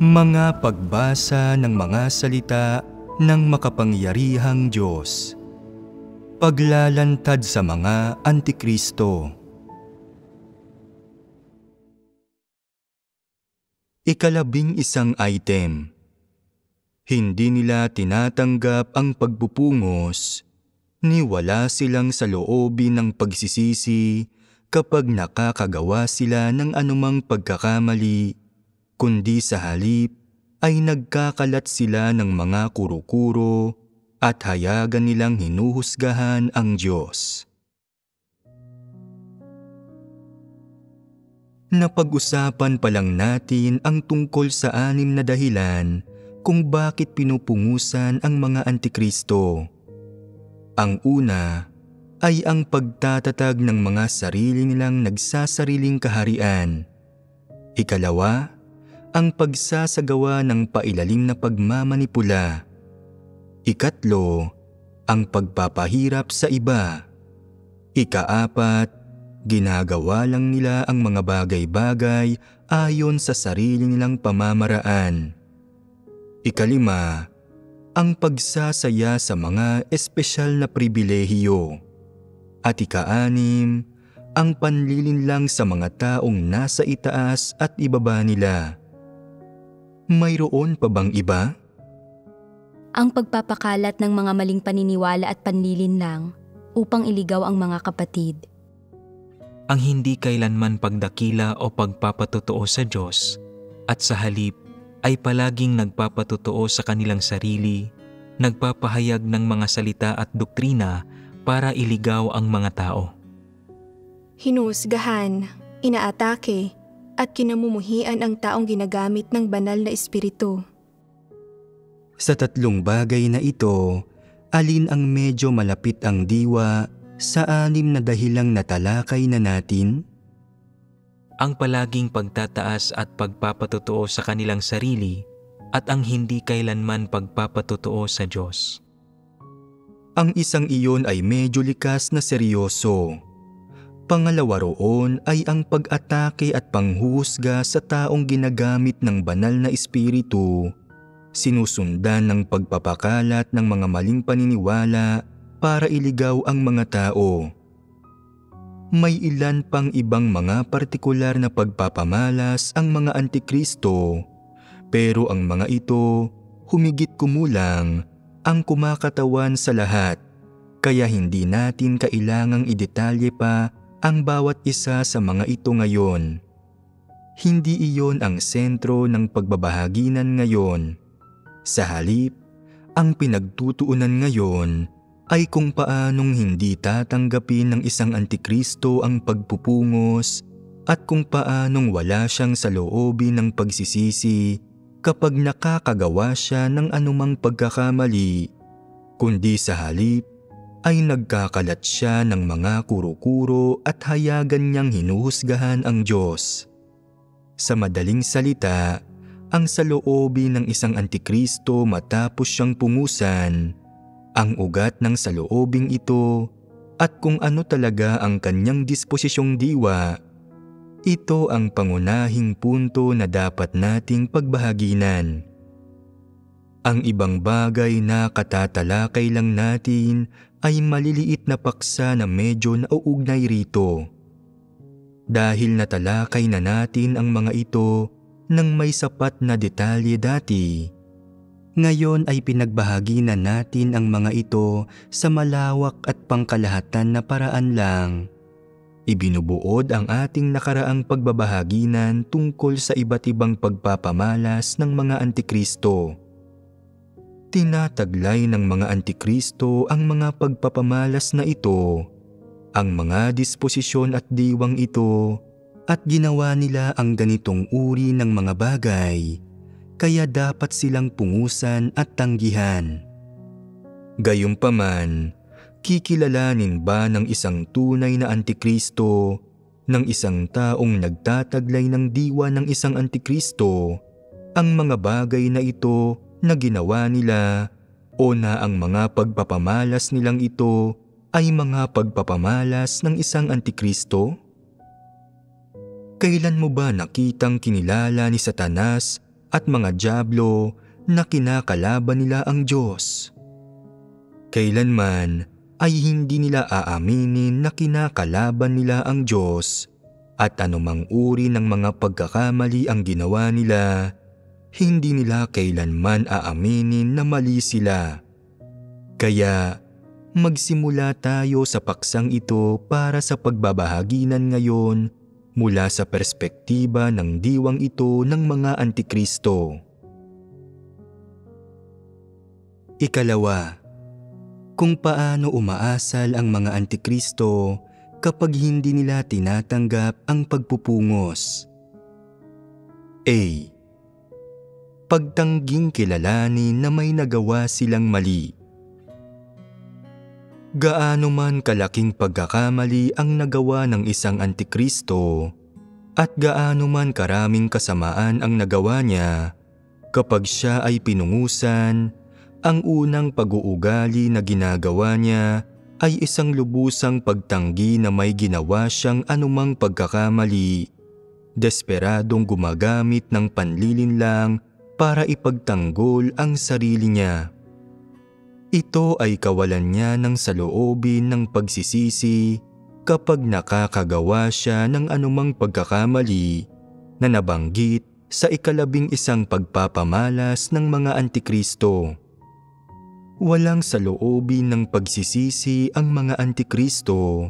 Mga pagbasa ng mga salita ng makapangyarihang Diyos. Paglalantad sa mga Antikristo. Ikalabing-isang item. Hindi nila tinatanggap ang pagpupungos, ni wala silang saloobin ng pagsisisi kapag nakakagawa sila ng anumang pagkakamali, kundi sa halip ay nagkakalat sila ng mga kuro-kuro at hayagan nilang hinuhusgahan ang Diyos. Napag-usapan pa lang natin ang tungkol sa 6 na dahilan kung bakit pinupungusan ang mga Antikristo. Ang una ay ang pagtatatag ng mga sarili nilang nagsasariling kaharian. Ikalawa, ang pagsasagawa ng pailalim na pagmamanipula. Ikatlo, ang pagpapahirap sa iba. Ikaapat, ginagawa lang nila ang mga bagay-bagay ayon sa sarili nilang pamamaraan. Ikalima, ang pagsasaya sa mga espesyal na pribilehiyo. At ika-6, ang panlilinlang sa mga taong nasa itaas at ibaba nila. Mayroon pa bang iba? Ang pagpapakalat ng mga maling paniniwala at panlilinlang upang iligaw ang mga kapatid. Ang hindi kailanman pagdakila o pagpapatotoo sa Diyos at sa halip ay palaging nagpapatotoo sa kanilang sarili, nagpapahayag ng mga salita at doktrina para iligaw ang mga tao. Hinuhusgahan, inaatake, at kinamumuhian ang taong ginagamit ng banal na espiritu. Sa 3 bagay na ito, alin ang medyo malapit ang diwa sa 6 na dahilang natalakay na natin? Ang palaging pagtataas at pagpapatotoo sa kanilang sarili at ang hindi kailanman pagpapatotoo sa Diyos. Ang isang iyon ay medyo likas na seryoso. Pangalawa roon ay ang pag-atake at panghuhusga sa taong ginagamit ng banal na espiritu, sinusundan ng pagpapakalat ng mga maling paniniwala para iligaw ang mga tao. May ilan pang ibang mga partikular na pagpapamalas ang mga Antikristo, pero ang mga ito, humigit kumulang, ang kumakatawan sa lahat, kaya hindi natin kailangang idetalye pa ang bawat isa sa mga ito ngayon. Hindi iyon ang sentro ng pagbabahaginan ngayon. Sa halip, ang pinagtutuunan ngayon ay kung paanong hindi tatanggapin ng isang Antikristo ang pagpupungos at kung paanong wala siyang saloobin ng pagsisisi kapag nakakagawa siya ng anumang pagkakamali, kundi sa halip ay nagkakalat siya ng mga kuro-kuro at hayagan niyang hinuhusgahan ang Diyos. Sa madaling salita, ang saloobin ng isang Antikristo matapos siyang pungusan, ang ugat ng saloobing ito at kung ano talaga ang kanyang disposisyong diwa, ito ang pangunahing punto na dapat nating pagbahaginan. Ang ibang bagay na katatalakay lang natin ay maliliit na paksa na medyo nauugnay rito. Dahil natalakay na natin ang mga ito nang may sapat na detalye dati, ngayon ay pinagbahaginan natin ang mga ito sa malawak at pangkalahatan na paraan lang. Ibinubuod ang ating nakaraang pagbabahaginan tungkol sa iba't ibang pagpapamalas ng mga Antikristo. Tinataglay ng mga Antikristo ang mga pagpapamalas na ito, ang mga disposisyon at diwang ito, at ginawa nila ang ganitong uri ng mga bagay, kaya dapat silang pungusan at tanggihan. Gayunpaman, kikilalanin ba ng isang tunay na Antikristo, ng isang taong nagtataglay ng diwa ng isang Antikristo, ang mga bagay na ito na ginawa nila o na ang mga pagpapamalas nilang ito ay mga pagpapamalas ng isang Antikristo? Kailan mo ba nakitang kinilala ni Satanas at mga dyablo na kinakalaban nila ang Diyos. Kailanman ay hindi nila aaminin na kinakalaban nila ang Diyos at anumang uri ng mga pagkakamali ang ginawa nila, hindi nila kailanman aaminin na mali sila. Kaya magsimula tayo sa paksang ito para sa pagbabahaginan ngayon mula sa perspektiba ng diwang ito ng mga Antikristo. Ikalawa, kung paano umaasal ang mga Antikristo kapag hindi nila tinatanggap ang pagpupungos. A. Pagtangging kilalanin na may nagawa silang mali. Gaano man kalaking pagkakamali ang nagawa ng isang Antikristo at gaano man karaming kasamaan ang nagawa niya, kapag siya ay pinungusan, ang unang pag-uugali na ginagawa niya ay isang lubusang pagtanggi na may ginawa siyang anumang pagkakamali, desperadong gumagamit ng panlilinlang para ipagtanggol ang sarili niya. Ito ay kawalan niya ng saloobin ng pagsisisi kapag nakakagawa siya ng anumang pagkakamali na nabanggit sa 11 pagpapamalas ng mga Antikristo. Walang saloobin ng pagsisisi ang mga Antikristo,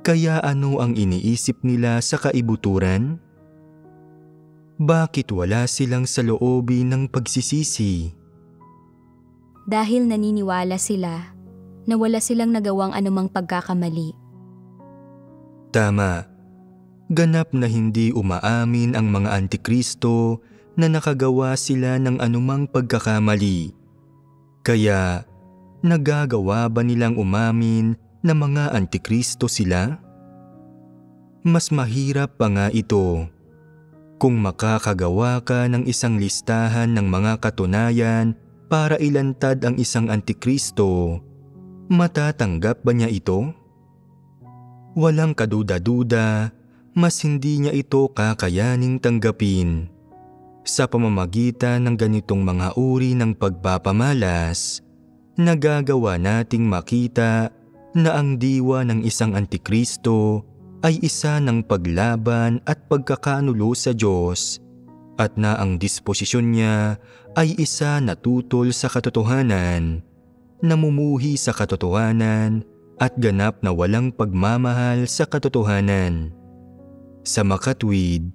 kaya ano ang iniisip nila sa kaibuturan? Bakit wala silang saloobin ng pagsisisi? Dahil naniniwala sila na wala silang nagawang anumang pagkakamali. Tama. Ganap na hindi umaamin ang mga Antikristo na nakagawa sila ng anumang pagkakamali. Kaya, nagagawa ba nilang umamin na mga Antikristo sila? Mas mahirap pa nga ito. Kung makakagawa ka ng isang listahan ng mga katunayan para ilantad ang isang Antikristo, matatanggap ba niya ito? Walang kaduda-duda, mas hindi niya ito kakayaning tanggapin. Sa pamamagitan ng ganitong mga uri ng pagpapamalas, nagagawa nating makita na ang diwa ng isang Antikristo ay isa ng paglaban at pagkakanulo sa Diyos, at na ang disposisyon niya ay isa na tutol sa katotohanan, namumuhi sa katotohanan at ganap na walang pagmamahal sa katotohanan. Sa makatwid,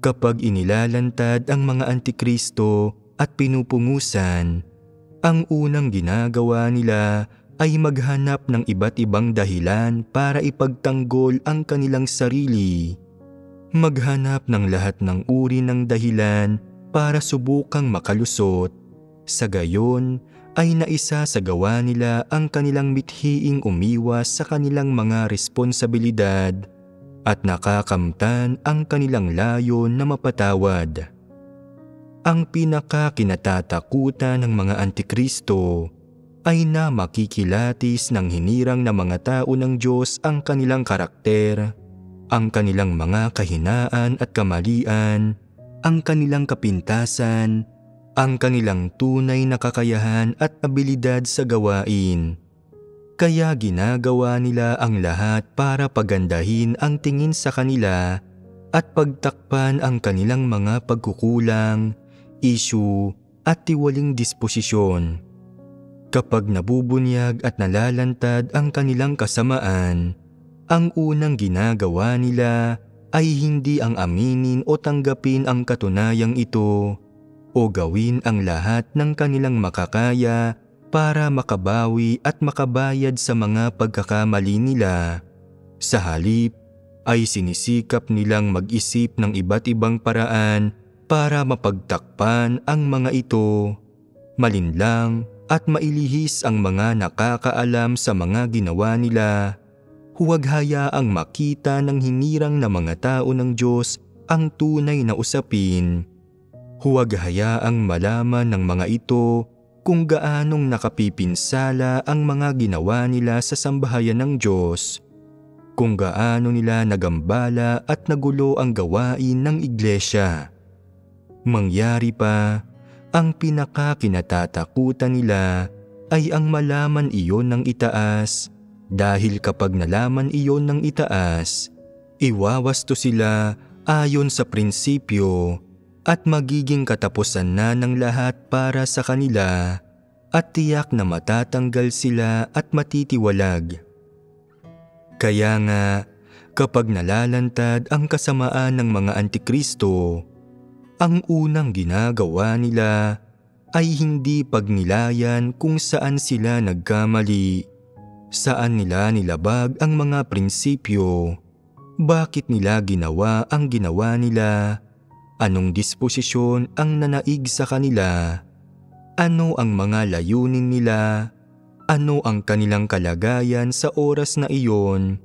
kapag inilalantad ang mga Antikristo at pinupungusan, ang unang ginagawa nila ay maghanap ng iba't ibang dahilan para ipagtanggol ang kanilang sarili. Maghanap ng lahat ng uri ng dahilan para subukang makalusot. Sa gayon ay naisasagawa nila ang kanilang mithiing umiwas sa kanilang mga responsibilidad at nakakamtan ang kanilang layon na mapatawad. Ang pinakakinatatakutan ng mga Antikristo ay na makikilatis ng hinirang na mga tao ng Diyos ang kanilang karakter, ang kanilang mga kahinaan at kamalian, ang kanilang kapintasan, ang kanilang tunay na kakayahan at abilidad sa gawain. Kaya ginagawa nila ang lahat para pagandahin ang tingin sa kanila at pagtakpan ang kanilang mga pagkukulang, issue at tiwaling disposisyon. Kapag nabubunyag at nalalantad ang kanilang kasamaan, ang unang ginagawa nila ay hindi ang aminin o tanggapin ang katunayang ito o gawin ang lahat ng kanilang makakaya para makabawi at makabayad sa mga pagkakamali nila. Sa halip ay sinisikap nilang mag-isip ng iba't ibang paraan para mapagtakpan ang mga ito, malinlang at mailihis ang mga nakakaalam sa mga ginawa nila. Huwag hayaang makita ng hinirang na mga tao ng Diyos ang tunay na usapin. Huwag hayaang malaman ng mga ito kung gaanong nakapipinsala ang mga ginawa nila sa sambahayan ng Diyos, kung gaano nila nagambala at nagulo ang gawain ng iglesia. Mangyari pa, ang pinakakinatatakutan nila ay ang malaman iyon ng itaas, dahil kapag nalaman iyon ng itaas, iwawasto sila ayon sa prinsipyo at magiging katapusan na ng lahat para sa kanila at tiyak na matatanggal sila at matitiwalag. Kaya nga, kapag nalalantad ang kasamaan ng mga antikristo, ang unang ginagawa nila ay hindi pagnilayan kung saan sila nagkamali, saan nila nilabag ang mga prinsipyo, bakit nila ginawa ang ginawa nila, anong disposisyon ang nanaig sa kanila, ano ang mga layunin nila, ano ang kanilang kalagayan sa oras na iyon,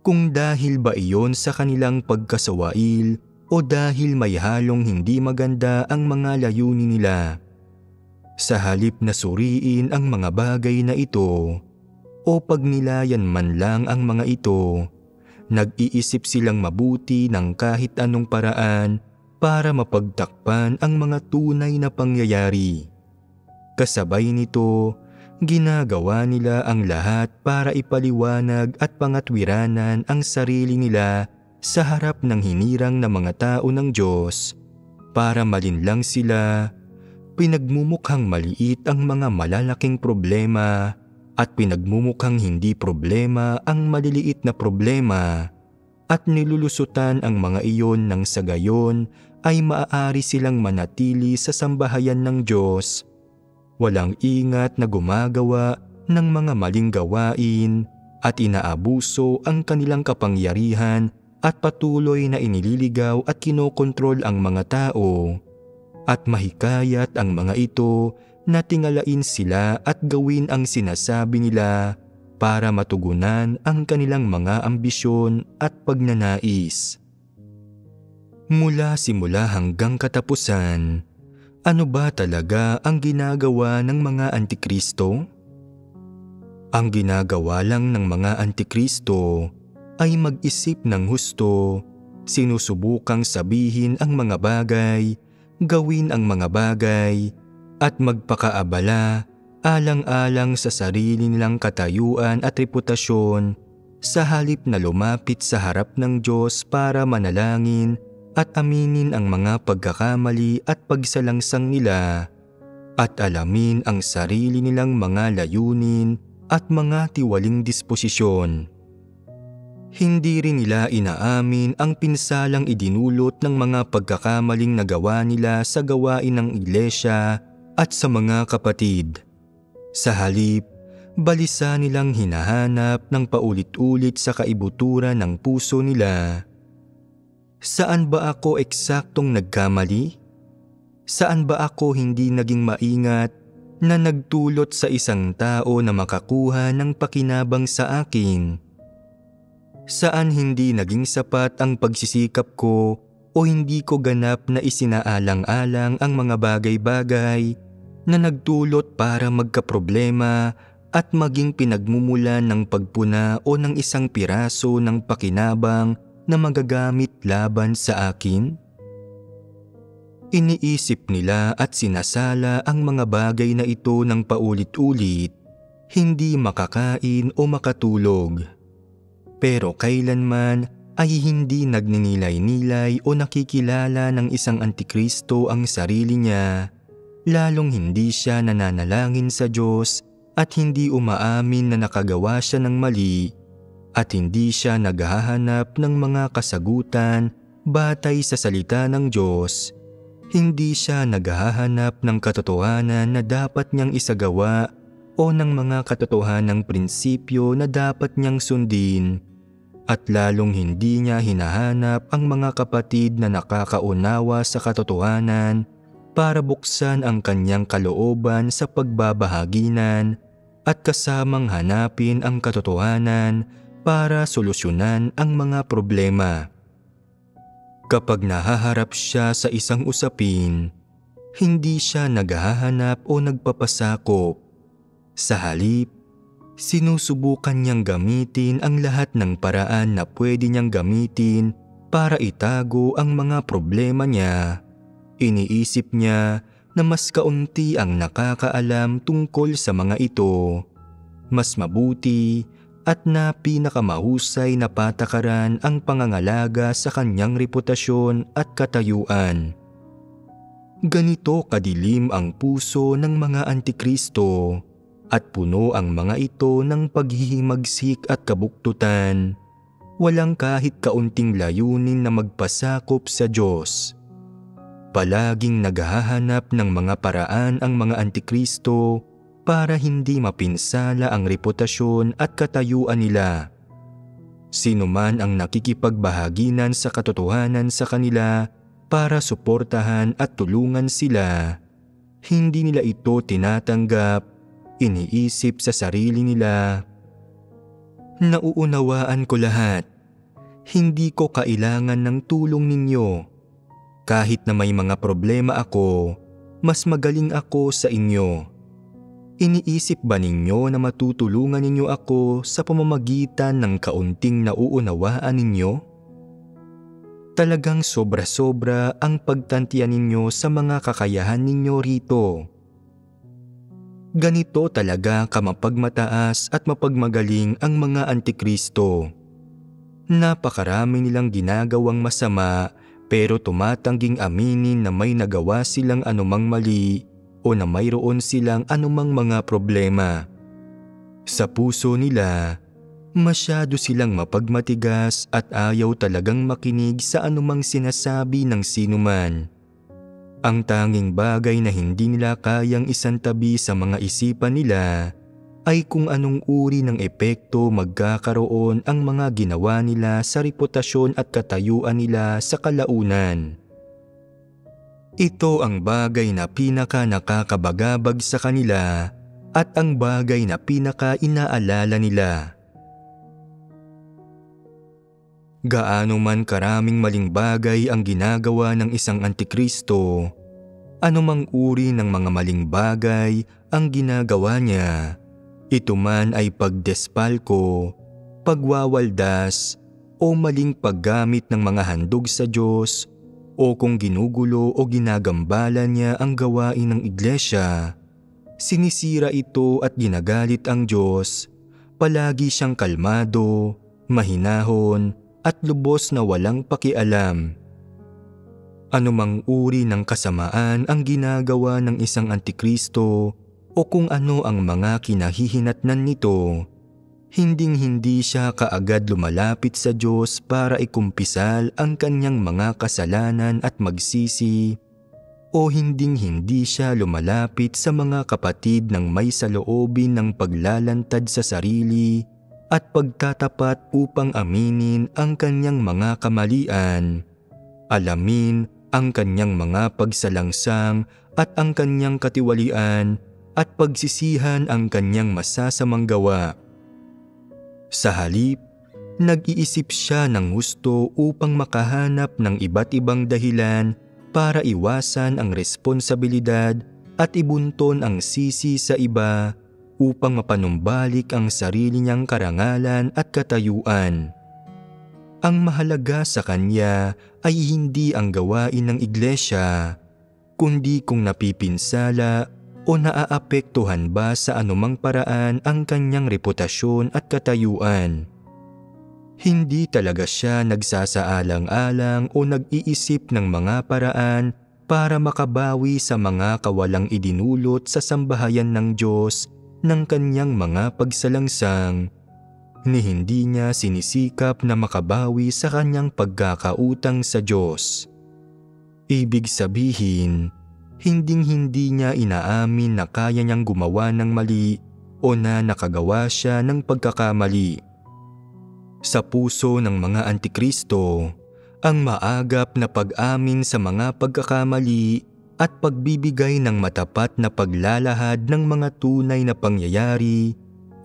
kung dahil ba iyon sa kanilang pagkasawail o dahil may halong hindi maganda ang mga layunin nila. Sa halip na suriin ang mga bagay na ito o pagnilayan man lang ang mga ito, nag-iisip silang mabuti ng kahit anong paraan para mapagtakpan ang mga tunay na pangyayari. Kasabay nito, ginagawa nila ang lahat para ipaliwanag at pangatwiranan ang sarili nila sa harap ng hinirang na mga tao ng Diyos para malinlang sila, pinagmumukhang maliit ang mga malalaking problema at pinagmumukhang hindi problema ang maliliit na problema at nilulusutan ang mga iyon nang sa gayon ay maaari silang manatili sa sambahayan ng Diyos, walang ingat na gumagawa ng mga maling gawain at inaabuso ang kanilang kapangyarihan at patuloy na inililigaw at kinokontrol ang mga tao at mahikayat ang mga ito na tingalain sila at gawin ang sinasabi nila para matugunan ang kanilang mga ambisyon at pagnanais. Mula simula hanggang katapusan, ano ba talaga ang ginagawa ng mga antikristo? Ang ginagawa lang ng mga antikristo ay mag-isip ng husto, sinusubukang sabihin ang mga bagay, gawin ang mga bagay, at magpakaabala alang-alang sa sarili nilang katayuan at reputasyon sa halip na lumapit sa harap ng Diyos para manalangin at aminin ang mga pagkakamali at pagsalangsang nila at alamin ang sarili nilang mga layunin at mga tiwaling disposisyon. Hindi rin nila inaamin ang pinsalang idinulot ng mga pagkakamaling nagawa nila sa gawain ng iglesia at sa mga kapatid. Sa halip, balisa nilang hinahanap ng paulit-ulit sa kaibuturan ng puso nila. Saan ba ako eksaktong nagkamali? Saan ba ako hindi naging maingat na nagdulot sa isang tao na makakuha ng pakinabang sa akin? Saan hindi naging sapat ang pagsisikap ko o hindi ko ganap na isinaalang-alang ang mga bagay-bagay na nagdulot para magkaproblema at maging pinagmumulan ng pagpuna o ng isang piraso ng pakinabang na magagamit laban sa akin? Iniisip nila at sinasala ang mga bagay na ito ng paulit-ulit, hindi makakain o makatulog. Pero kailanman ay hindi nagninilay-nilay o nakikilala ng isang antikristo ang sarili niya, lalong hindi siya nananalangin sa Diyos at hindi umaamin na nakagawa siya ng mali at hindi siya naghahanap ng mga kasagutan batay sa salita ng Diyos. Hindi siya naghahanap ng katotohanan na dapat niyang isagawa o ng mga katotohanang prinsipyo na dapat niyang sundin, at lalong hindi niya hinahanap ang mga kapatid na nakakaunawa sa katotohanan para buksan ang kanyang kalooban sa pagbabahaginan at kasamang hanapin ang katotohanan para solusyonan ang mga problema. Kapag nahaharap siya sa isang usapin, hindi siya naghahanap o nagpapasakop. Sa halip, sinusubukan niyang gamitin ang lahat ng paraan na pwede niyang gamitin para itago ang mga problema niya Iniisip niya na mas kaunti ang nakakaalam tungkol sa mga ito. Mas mabuti at na pinakamahusay na patakaran ang pangangalaga sa kanyang reputasyon at katayuan. Ganito kadilim ang puso ng mga antikristo at puno ang mga ito ng paghihimagsik at kabuktutan. Walang kahit kaunting layunin na magpasakop sa Diyos. Palaging naghahanap ng mga paraan ang mga antikristo para hindi mapinsala ang reputasyon at katayuan nila. Sino man ang nakikipagbahaginan sa katotohanan sa kanila para suportahan at tulungan sila, hindi nila ito tinatanggap, iniisip sa sarili nila. Nauunawaan ko lahat. Hindi ko kailangan ng tulong ninyo. Kahit na may mga problema ako, mas magaling ako sa inyo. Iniisip ba ninyo na matutulungan ninyo ako sa pamamagitan ng kaunting nauunawaan ninyo? Talagang sobra-sobra ang pagtantiyan ninyo sa mga kakayahan ninyo rito. Ganito talaga kamapagmataas at mapagmagaling ang mga antikristo. Napakarami nilang ginagawang masama pero tumatangging aminin na may nagawa silang anumang mali o na mayroon silang anumang mga problema. Sa puso nila, masyado silang mapagmatigas at ayaw talagang makinig sa anumang sinasabi ng sinuman. Ang tanging bagay na hindi nila kayang isantabi sa mga isipan nila ay kung anong uri ng epekto magkakaroon ang mga ginawa nila sa reputasyon at katayuan nila sa kalaunan. Ito ang bagay na pinaka nakakabagabag sa kanila at ang bagay na pinaka inaalala nila. Gaano man karaming maling bagay ang ginagawa ng isang antikristo, anumang uri ng mga maling bagay ang ginagawa niya, ito man ay pagdespalko, pagwawaldas o maling paggamit ng mga handog sa Diyos, o kung ginugulo o ginagambala niya ang gawain ng iglesia, sinisira ito at ginagalit ang Diyos, palagi siyang kalmado, mahinahon at lubos na walang pakialam. Anumang uri ng kasamaan ang ginagawa ng isang antikristo o kung ano ang mga kinahihinatnan nito, hinding-hindi siya kaagad lumalapit sa Diyos para ikumpisal ang kanyang mga kasalanan at magsisi, o hinding-hindi siya lumalapit sa mga kapatid ng may saloobin ng paglalantad sa sarili at pagtatapat upang aminin ang kanyang mga kamalian, alamin ang kanyang mga pagsalangsang at ang kanyang katiwalian at pagsisihan ang kanyang masasamang gawa. Sa halip, nag-iisip siya ng husto upang makahanap ng iba't ibang dahilan para iwasan ang responsibilidad at ibunton ang sisi sa iba upang mapanumbalik ang sarili niyang karangalan at katayuan. Ang mahalaga sa kanya ay hindi ang gawain ng iglesia, kundi kung napipinsala o naaapektuhan ba sa anumang paraan ang kanyang reputasyon at katayuan. Hindi talaga siya nagsasaalang-alang o nag-iisip ng mga paraan para makabawi sa mga kawalang idinulot sa sambahayan ng Diyos ng kanyang mga pagsalangsang, ni hindi niya sinisikap na makabawi sa kanyang pagkakautang sa Diyos. Ibig sabihin, hinding-hindi niya inaamin na kaya niyang gumawa ng mali o na nakagawa siya ng pagkakamali. Sa puso ng mga antikristo, ang maagap na pag-amin sa mga pagkakamali at pagbibigay ng matapat na paglalahad ng mga tunay na pangyayari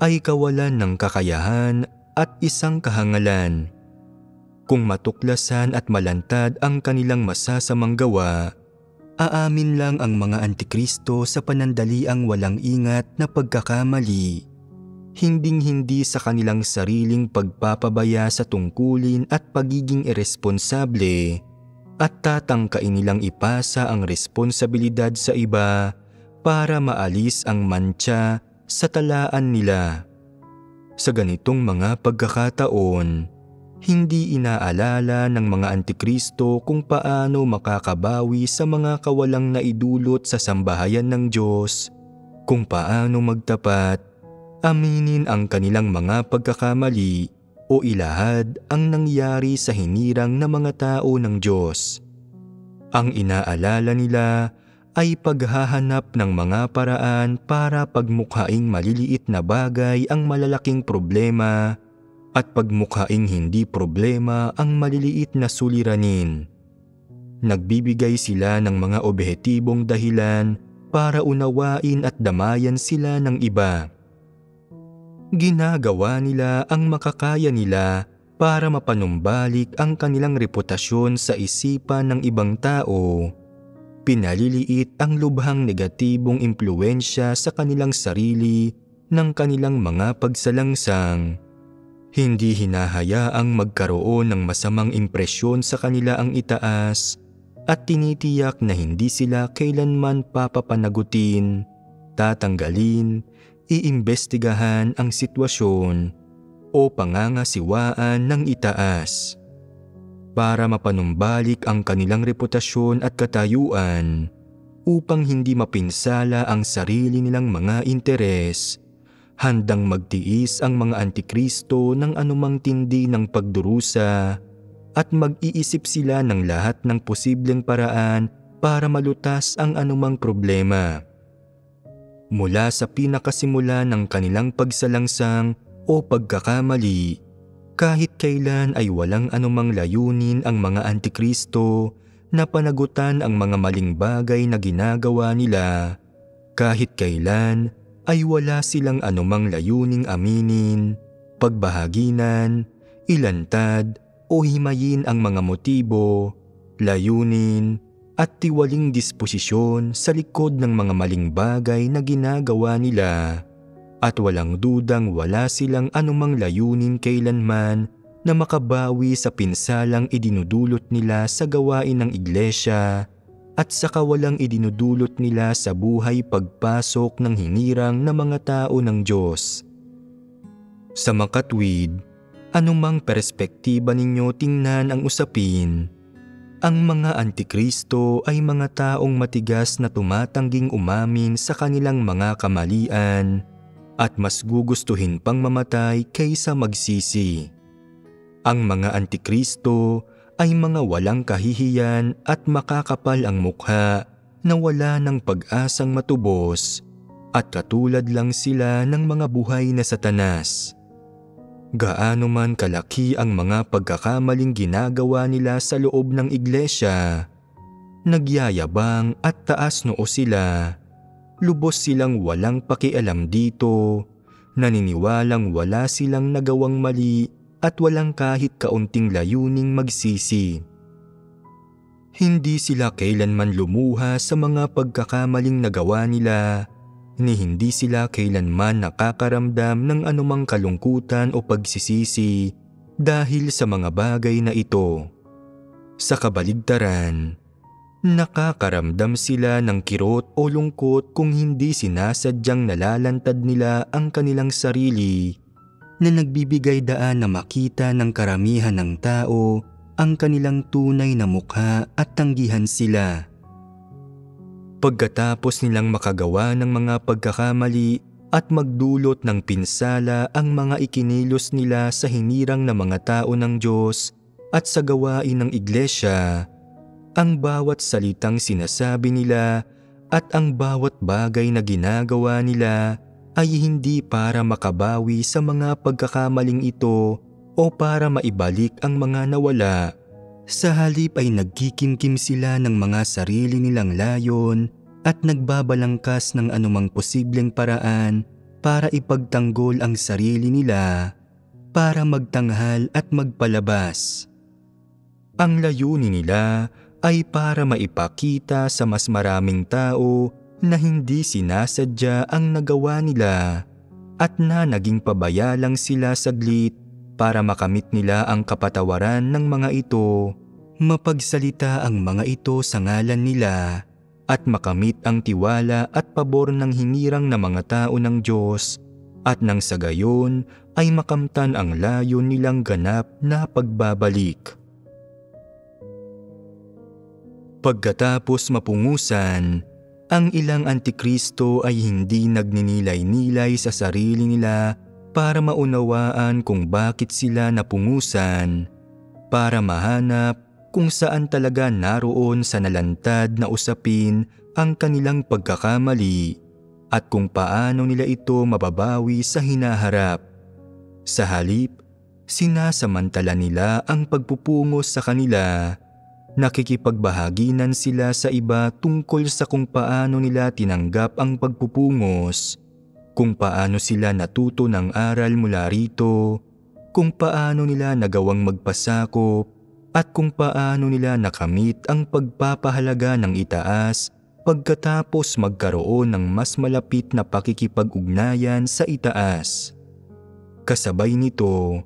ay kawalan ng kakayahan at isang kahangalan. Kung matuklasan at malantad ang kanilang masasamang gawa, aamin lang ang mga antikristo sa panandaliang walang ingat na pagkakamali, hinding-hindi sa kanilang sariling pagpapabaya sa tungkulin at pagiging iresponsable, at tatangkain nilang ipasa ang responsibilidad sa iba para maalis ang mantsa sa talaan nila. Sa ganitong mga pagkakataon, hindi inaalala ng mga antikristo kung paano makakabawi sa mga kawalang naidulot sa sambahayan ng Diyos, kung paano magtapat, aminin ang kanilang mga pagkakamali o ilahad ang nangyari sa hinirang na mga tao ng Diyos. Ang inaalala nila ay paghahanap ng mga paraan para pagmukhaing maliliit na bagay ang malalaking problema at pagmukhaing hindi problema ang maliliit na suliranin. Nagbibigay sila ng mga objektibong dahilan para unawain at damayan sila ng iba. Ginagawa nila ang makakaya nila para mapanumbalik ang kanilang reputasyon sa isipan ng ibang tao. Pinaliliit ang lubhang negatibong impluwensya sa kanilang sarili ng kanilang mga pagsalangsang. Hindi hinahayaang magkaroon ng masamang impresyon sa kanila ang itaas at tinitiyak na hindi sila kailanman papapanagutin, tatanggalin, iimbestigahan ang sitwasyon o pangangasiwaan ng itaas. Para mapanumbalik ang kanilang reputasyon at katayuan upang hindi mapinsala ang sarili nilang mga interes, handang magtiis ang mga antikristo ng anumang tindi ng pagdurusa at mag-iisip sila ng lahat ng posibleng paraan para malutas ang anumang problema. Mula sa pinakasimula ng kanilang pagsalangsang o pagkakamali, kahit kailan ay walang anumang layunin ang mga antikristo na panagutan ang mga maling bagay na ginagawa nila. Kahit kailan ay wala silang anumang layuning aminin, pagbahaginan, ilantad o himayin ang mga motibo, layunin at tiwaling disposisyon sa likod ng mga maling bagay na ginagawa nila. At walang dudang wala silang anumang layunin kailanman na makabawi sa pinsalang idinudulot nila sa gawain ng iglesia at sa kawalang idinudulot nila sa buhay pagpasok ng hinirang na mga tao ng Diyos. Sa makatwid, anumang perspektiba ninyo tingnan ang usapin, ang mga antikristo ay mga taong matigas na tumatangging umamin sa kanilang mga kamalian at mas gugustuhin pang mamatay kaysa magsisi. Ang mga antikristo ay mga walang kahihiyan at makakapal ang mukha na wala ng pag-asang matubos at katulad lang sila ng mga buhay na satanas. Gaano man kalaki ang mga pagkakamaling ginagawa nila sa loob ng iglesia, nagyayabang at taas noo sila. Lubos silang walang pakialam dito, naniniwalang wala silang nagawang mali at walang kahit kaunting layuning magsisi. Hindi sila kailanman lumuha sa mga pagkakamaling nagawa nila, ni hindi sila kailanman nakakaramdam ng anumang kalungkutan o pagsisisi dahil sa mga bagay na ito. Sa kabaligtaran, nakakaramdam sila ng kirot o lungkot kung hindi sinasadyang nalalantad nila ang kanilang sarili na nagbibigay daan na makita ng karamihan ng tao ang kanilang tunay na mukha at tanggihan sila. Pagkatapos nilang makagawa ng mga pagkakamali at magdulot ng pinsala ang mga ikinilos nila sa hinirang na mga tao ng Diyos at sa gawain ng iglesia, ang bawat salitang sinasabi nila at ang bawat bagay na ginagawa nila ay hindi para makabawi sa mga pagkakamaling ito o para maibalik ang mga nawala. Sa halip ay nagkikimkim sila ng mga sarili nilang layon at nagbabalangkas ng anumang posibleng paraan para ipagtanggol ang sarili nila, para magtanghal at magpalabas. Ang layunin nila ay para maipakita sa mas maraming tao na hindi sinasadya ang nagawa nila at na naging pabaya lang sila saglit para makamit nila ang kapatawaran ng mga ito, Mapagsalita ang mga ito sa ngalan nila at makamit ang tiwala at pabor ng hinirang na mga tao ng Diyos at nang sa gayon ay makamtan ang layon nilang ganap na pagbabalik. Pagkatapos mapungusan, ang ilang antikristo ay hindi nagninilay-nilay sa sarili nila para maunawaan kung bakit sila napungusan, para mahanap kung saan talaga naroon sa nalantad na usapin ang kanilang pagkakamali at kung paano nila ito mababawi sa hinaharap. Sa halip, sinasamantala nila ang pagpupungos sa kanila. Nakikipagbahaginan sila sa iba tungkol sa kung paano nila tinanggap ang pagpupungos, kung paano sila natuto ng aral mula rito, kung paano nila nagawang magpasakop, at kung paano nila nakamit ang pagpapahalaga ng itaas pagkatapos magkaroon ng mas malapit na pakikipag-ugnayan sa itaas. Kasabay nito,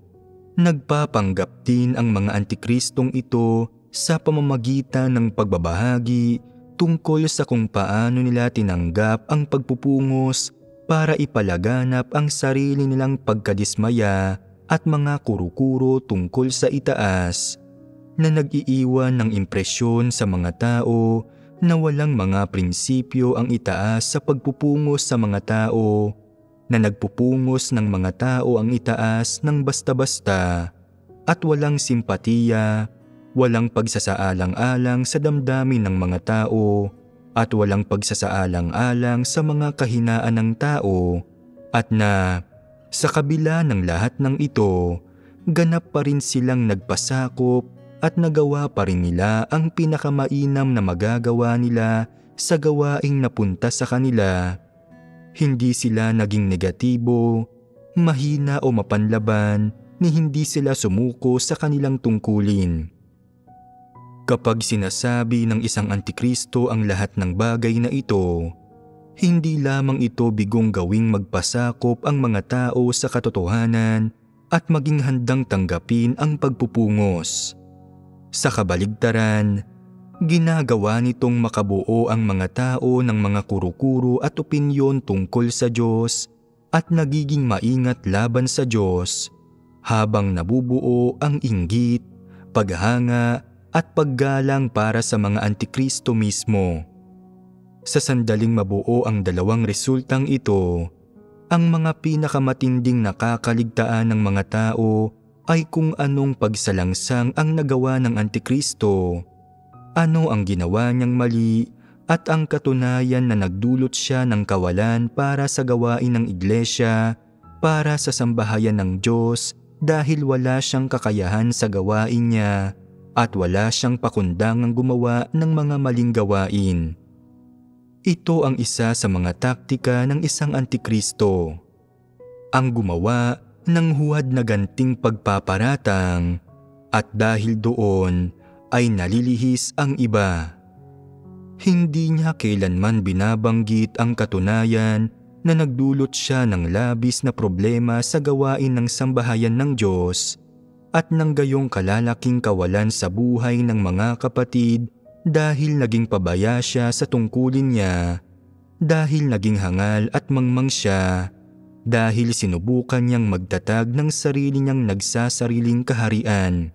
nagpapanggap din ang mga antikristong ito sa pamamagitan ng pagbabahagi tungkol sa kung paano nila tinanggap ang pagpupungos para ipalaganap ang sarili nilang pagkadismaya at mga kuro-kuro tungkol sa itaas, na nag-iiwan ng impresyon sa mga tao na walang mga prinsipyo ang itaas sa pagpupungos sa mga tao, na nagpupungos ng mga tao ang itaas ng basta-basta at walang simpatiya, walang pagsasaalang-alang sa damdamin ng mga tao at walang pagsasaalang-alang sa mga kahinaan ng tao, at na sa kabila ng lahat ng ito, ganap pa rin silang nagpasakop at nagawa pa rin nila ang pinakamainam na magagawa nila sa gawaing napunta sa kanila. Hindi sila naging negatibo, mahina o mapanlaban, ni hindi sila sumuko sa kanilang tungkulin. Kapag sinasabi ng isang antikristo ang lahat ng bagay na ito, hindi lamang ito bigong gawing magpasakop ang mga tao sa katotohanan at maging handang tanggapin ang pagpupungos. Sa kabaligtaran, ginagawa nitong makabuo ang mga tao ng mga kuro-kuro at opinyon tungkol sa Diyos at nagiging maingat laban sa Diyos habang nabubuo ang inggit, paghanga at paggalang para sa mga antikristo mismo. Sa sandaling mabuo ang dalawang resultang ito, ang mga pinakamatinding nakakaligtaan ng mga tao ay kung anong pagsalangsang ang nagawa ng antikristo, ano ang ginawa niyang mali at ang katunayan na nagdulot siya ng kawalan para sa gawain ng iglesia, para sa sambahayan ng Diyos dahil wala siyang kakayahan sa gawain niya at wala siyang pakundangang gumawa ng mga maling gawain. Ito ang isa sa mga taktika ng isang antikristo, ang gumawa ng huwad na ganting pagpaparatang at dahil doon ay nalilihis ang iba. Hindi niya kailanman binabanggit ang katunayan na nagdulot siya ng labis na problema sa gawain ng sambahayan ng Diyos at ng gayong kalalaking kawalan sa buhay ng mga kapatid dahil naging pabaya siya sa tungkulin niya, dahil naging hangal at mangmang siya, dahil sinubukan niyang magtatag ng sarili niyang nagsasariling kaharian.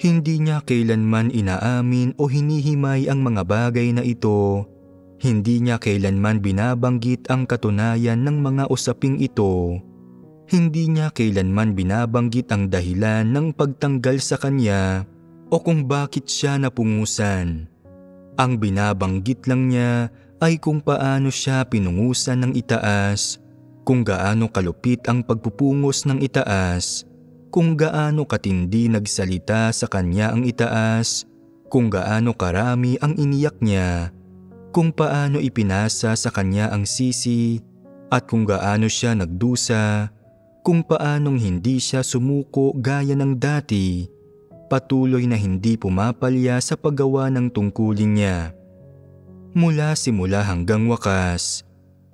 Hindi niya kailanman inaamin o hinihimay ang mga bagay na ito. Hindi niya kailanman binabanggit ang katunayan ng mga usaping ito. Hindi niya kailanman binabanggit ang dahilan ng pagtanggal sa kanya o kung bakit siya napungusan. Ang binabanggit lang niya ay kung paano siya pinungusan ng itaas, kung gaano kalupit ang pagpupungos ng itaas, kung gaano katindi nagsalita sa kanya ang itaas, kung gaano karami ang iniyak niya, kung paano ipinasa sa kanya ang sisi, at kung gaano siya nagdusa, kung paanong hindi siya sumuko gaya ng dati, patuloy na hindi pumapalya sa paggawa ng tungkulin niya. Mula simula hanggang wakas,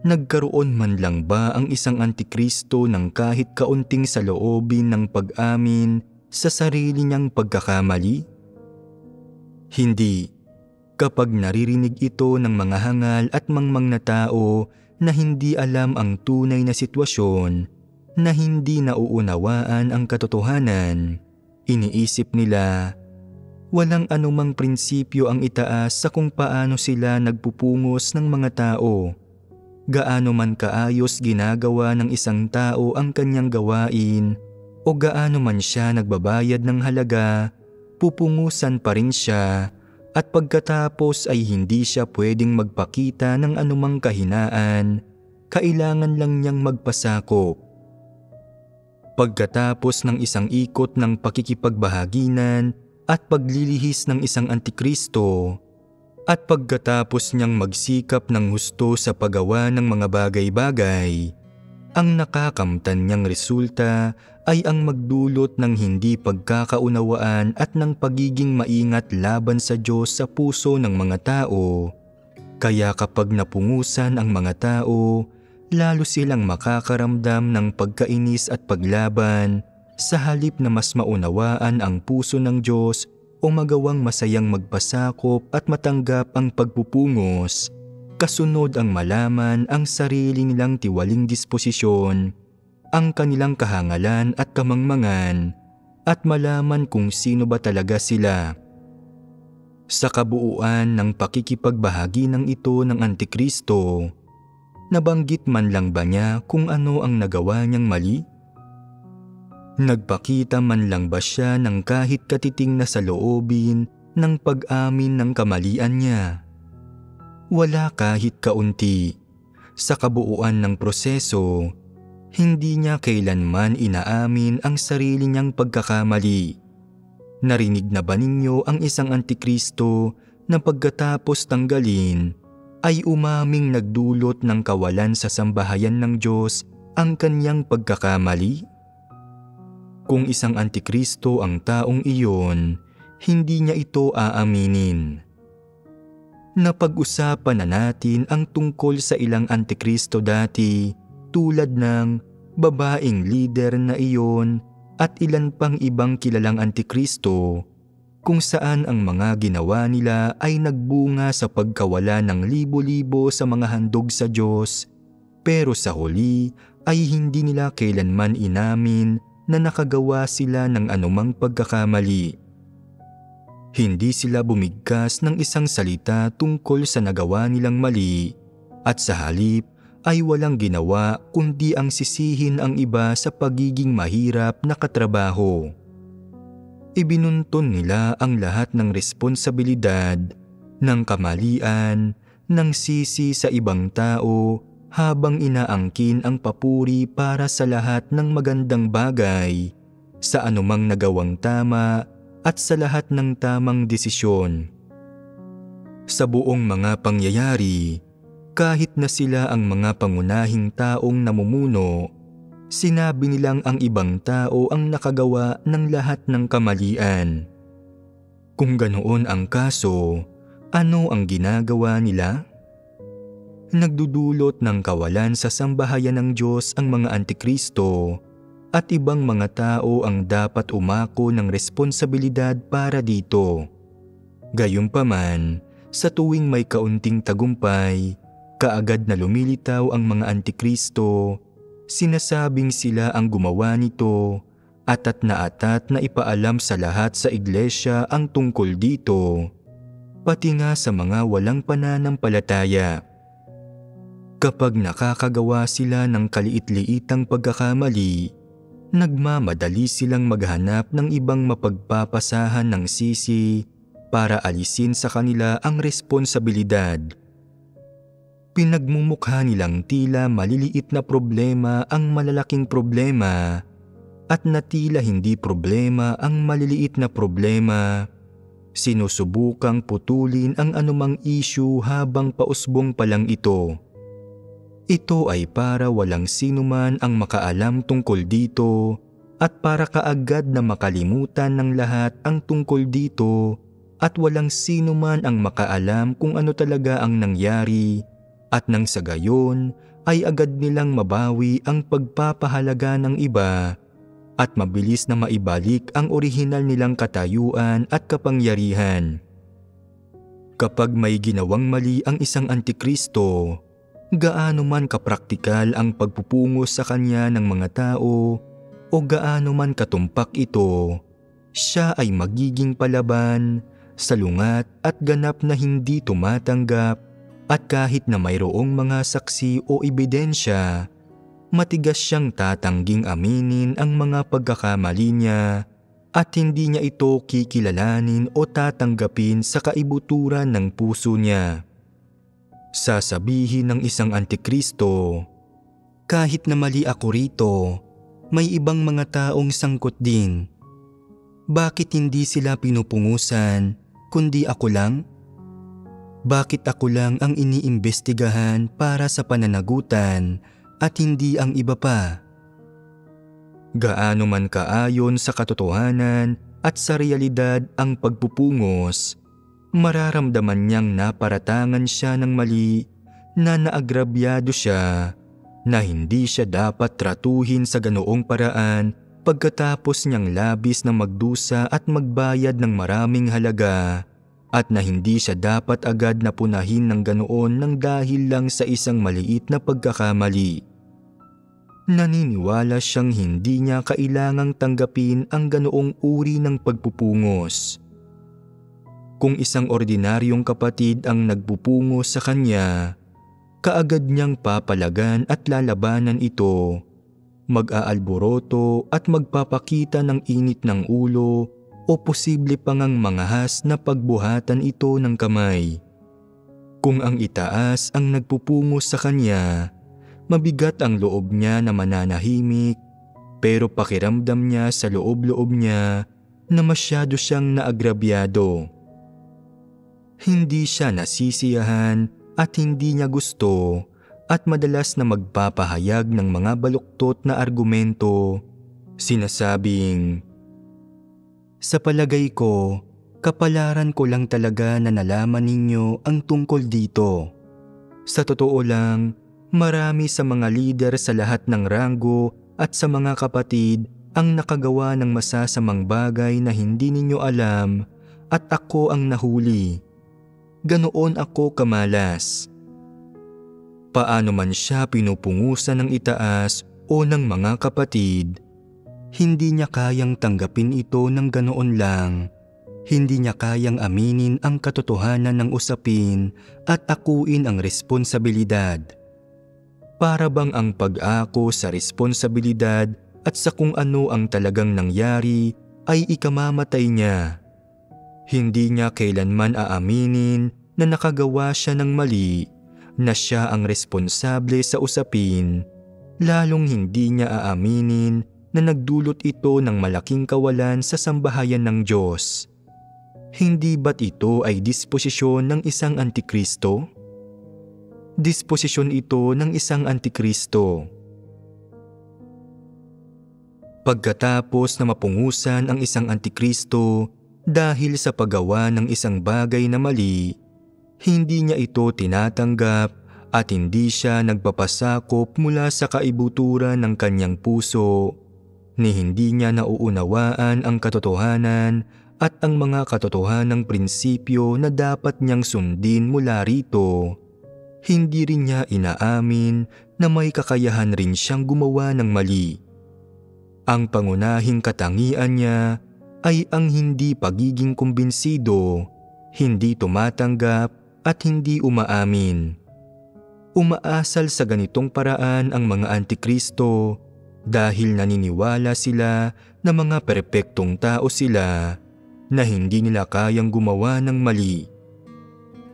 nagkaroon man lang ba ang isang antikristo ng kahit kaunting saloobin ng pag-amin sa sarili niyang pagkakamali? Hindi. Kapag naririnig ito ng mga hangal at mangmang na tao na hindi alam ang tunay na sitwasyon, na hindi nauunawaan ang katotohanan, iniisip nila, walang anumang prinsipyo ang itaas sa kung paano sila nagpupungos ng mga tao. Gaano man kaayos ginagawa ng isang tao ang kanyang gawain o gaano man siya nagbabayad ng halaga, pupungusan pa rin siya at pagkatapos ay hindi siya pwedeng magpakita ng anumang kahinaan, kailangan lang niyang magpasakop. Pagkatapos ng isang ikot ng pakikipagbahaginan at paglilihis ng isang antikristo, at pagkatapos niyang magsikap ng husto sa paggawa ng mga bagay-bagay, ang nakakamtan niyang resulta ay ang magdulot ng hindi pagkakaunawaan at ng pagiging maingat laban sa Diyos sa puso ng mga tao. Kaya kapag napungusan ang mga tao, lalo silang makakaramdam ng pagkainis at paglaban sa halip na mas maunawaan ang puso ng Diyos o magawang masayang magpasakop at matanggap ang pagpupungos. Kasunod ang malaman ang sarili nilang tiwaling disposisyon, ang kanilang kahangalan at kamangmangan, at malaman kung sino ba talaga sila. Sa kabuuan ng pakikipagbahagi ng ito ng Antikristo, nabanggit man lang ba niya kung ano ang nagawa niyang mali? Nagpakita man lang ba siya ng kahit katiting na saloobin ng pag-amin ng kamalian niya? Wala kahit kaunti. Sa kabuuan ng proseso, hindi niya kailanman inaamin ang sarili niyang pagkakamali. Narinig na ba ninyo ang isang Antikristo na pagkatapos tanggalin ay umaming nagdulot ng kawalan sa sambahayan ng Diyos ang kanyang pagkakamali? Kung isang Antikristo ang taong iyon, hindi niya ito aaminin. Napag-usapan na natin ang tungkol sa ilang Antikristo dati, tulad ng babaeng lider na iyon at ilan pang ibang kilalang Antikristo, kung saan ang mga ginawa nila ay nagbunga sa pagkawala ng libo-libo sa mga handog sa Diyos, pero sa huli ay hindi nila kailanman inamin na nakagawa sila ng anumang pagkakamali. Hindi sila bumigkas ng isang salita tungkol sa nagawa nilang mali, at sa halip ay walang ginawa kundi ang sisihin ang iba sa pagiging mahirap na katrabaho. Ibinunton nila ang lahat ng responsibilidad, ng kamalian, ng sisi sa ibang tao habang inaangkin ang papuri para sa lahat ng magandang bagay, sa anumang nagawang tama at sa lahat ng tamang desisyon. Sa buong mga pangyayari, kahit na sila ang mga pangunahing taong namumuno, sinabi nilang ang ibang tao ang nakagawa ng lahat ng kamalian. Kung ganoon ang kaso, ano ang ginagawa nila? Nagdudulot ng kawalan sa sambahayan ng Diyos ang mga Antikristo, at ibang mga tao ang dapat umako ng responsibilidad para dito. Gayunpaman, sa tuwing may kaunting tagumpay, kaagad na lumilitaw ang mga Antikristo, sinasabing sila ang gumawa nito, atat na ipaalam sa lahat sa iglesia ang tungkol dito, pati nga sa mga walang pananampalataya. Kapag nakakagawa sila ng kaliit-liitang pagkakamali, nagmamadali silang maghanap ng ibang mapagpapasahan ng sisi para alisin sa kanila ang responsibilidad. Pinagmumukha nilang tila maliliit na problema ang malalaking problema, at na tila hindi problema ang maliliit na problema. Sinusubukang putulin ang anumang issue habang pausbong pa lang ito. Ito ay para walang sinuman ang makaalam tungkol dito, at para kaagad na makalimutan ng lahat ang tungkol dito, at walang sinuman ang makaalam kung ano talaga ang nangyari, at nang sa gayon ay agad nilang mabawi ang pagpapahalaga ng iba, at mabilis na maibalik ang orihinal nilang katayuan at kapangyarihan. Kapag may ginawang mali ang isang antikristo, gaano man kapraktikal ang pagpupungos sa kanya ng mga tao o gaano man katumpak ito, siya ay magiging palaban, salungat at ganap na hindi tumatanggap, at kahit na mayroong mga saksi o ebidensya, matigas siyang tatangging aminin ang mga pagkakamali niya at hindi niya ito kikilalanin o tatanggapin sa kaibuturan ng puso niya. Sasabihin ng isang antikristo, "Kahit na mali ako rito, may ibang mga taong sangkot din. Bakit hindi sila pinupungusan, kundi ako lang? Bakit ako lang ang iniimbestigahan para sa pananagutan at hindi ang iba pa?" Gaano man kaayon sa katotohanan at sa realidad ang pagpupungos, mararamdaman niyang naparatangan siya ng mali, na naagrabyado siya, na hindi siya dapat tratuhin sa ganoong paraan pagkatapos niyang labis na magdusa at magbayad ng maraming halaga, at na hindi siya dapat agad na punahin ng ganoon nang dahil lang sa isang maliit na pagkakamali. Naniniwala siyang hindi niya kailangang tanggapin ang ganoong uri ng pagpupungos. Kung isang ordinaryong kapatid ang nagpupungos sa kanya, kaagad niyang papalagan at lalabanan ito, mag-aalboroto at magpapakita ng init ng ulo o posible pang ang mangahas na pagbuhatan ito ng kamay. Kung ang itaas ang nagpupungos sa kanya, mabigat ang loob niya na mananahimik, pero pakiramdam niya sa loob-loob niya na masyado siyang naagrabyado. Hindi siya nasisiyahan at hindi niya gusto, at madalas na magpapahayag ng mga baluktot na argumento, sinasabing, "Sa palagay ko, kapalaran ko lang talaga na nalaman ninyo ang tungkol dito. Sa totoo lang, marami sa mga lider sa lahat ng ranggo at sa mga kapatid ang nakagawa ng masasamang bagay na hindi ninyo alam, at ako ang nahuli. Ganoon ako kamalas." Paano man siya pinupungusan ng itaas o ng mga kapatid, hindi niya kayang tanggapin ito ng ganoon lang. Hindi niya kayang aminin ang katotohanan ng usapin at akuin ang responsibilidad. Para bang ang pag-ako sa responsibilidad at sa kung ano ang talagang nangyari ay ikamamatay niya. Hindi niya kailanman aaminin na nakagawa siya ng mali, na siya ang responsable sa usapin, lalong hindi niya aaminin na nagdulot ito ng malaking kawalan sa sambahayan ng Diyos. Hindi ba't ito ay disposisyon ng isang antikristo? Disposisyon ito ng isang antikristo. Pagkatapos na mapungusan ang isang antikristo dahil sa paggawa ng isang bagay na mali, hindi niya ito tinatanggap at hindi siya nagpapasakop mula sa kaibuturan ng kanyang puso, ni hindi niya nauunawaan ang katotohanan at ang mga katotohanang prinsipyo na dapat niyang sundin mula rito. Hindi rin niya inaamin na may kakayahan rin siyang gumawa ng mali. Ang pangunahing katangian niya ay ang hindi pagiging kumbinsido, hindi tumatanggap at hindi umaamin. Umaasal sa ganitong paraan ang mga antikristo dahil naniniwala sila na mga perpektong tao sila, na hindi nila kayang gumawa ng mali.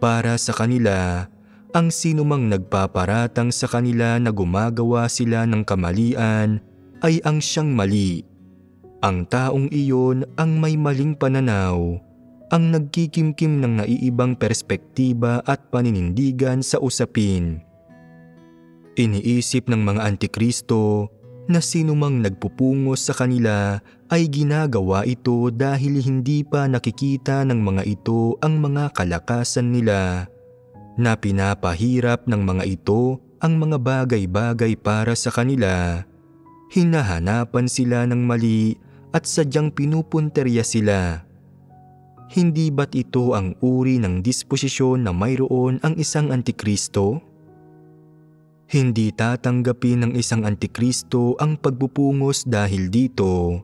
Para sa kanila, ang sinumang nagpaparatang sa kanila na gumagawa sila ng kamalian ay ang siyang mali. Ang taong iyon ang may maling pananaw, ang nagkikimkim ng naiibang perspektiba at paninindigan sa usapin. Iniisip ng mga antikristo na sinumang nagpupungos sa kanila ay ginagawa ito dahil hindi pa nakikita ng mga ito ang mga kalakasan nila, na pinapahirap ng mga ito ang mga bagay-bagay para sa kanila. Hinahanapan sila ng mali at sadyang pinupunterya sila. Hindi ba't ito ang uri ng disposisyon na mayroon ang isang Antikristo? Hindi tatanggapin ng isang Antikristo ang pagpupungos dahil dito,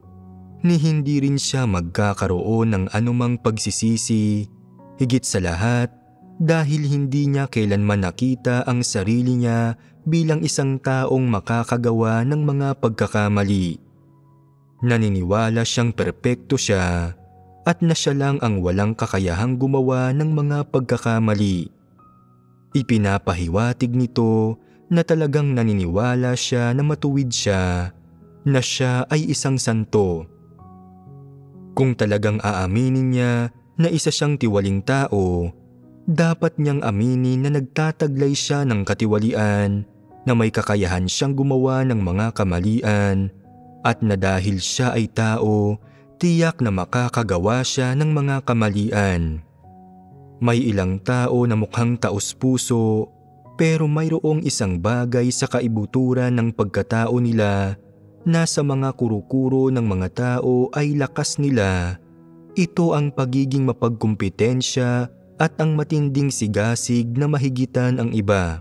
ni hindi rin siya magkakaroon ng anumang pagsisisi, higit sa lahat dahil hindi niya kailanman nakita ang sarili niya bilang isang taong makakagawa ng mga pagkakamali. Naniniwala siyang perpekto siya at na siya lang ang walang kakayahang gumawa ng mga pagkakamali. Ipinapahiwatig nito na talagang naniniwala siya na matuwid siya, na siya ay isang santo. Kung talagang aaminin niya na isa siyang tiwaling tao, dapat niyang aminin na nagtataglay siya ng katiwalian, na may kakayahan siyang gumawa ng mga kamalian, at na dahil siya ay tao, tiyak na makakagawa siya ng mga kamalian. May ilang tao na mukhang taos-puso, pero mayroong isang bagay sa kaibuturan ng pagkatao nila na sa mga kuro-kuro ng mga tao ay lakas nila. Ito ang pagiging mapagkumpetensya at ang matinding sigasig na mahigitan ang iba.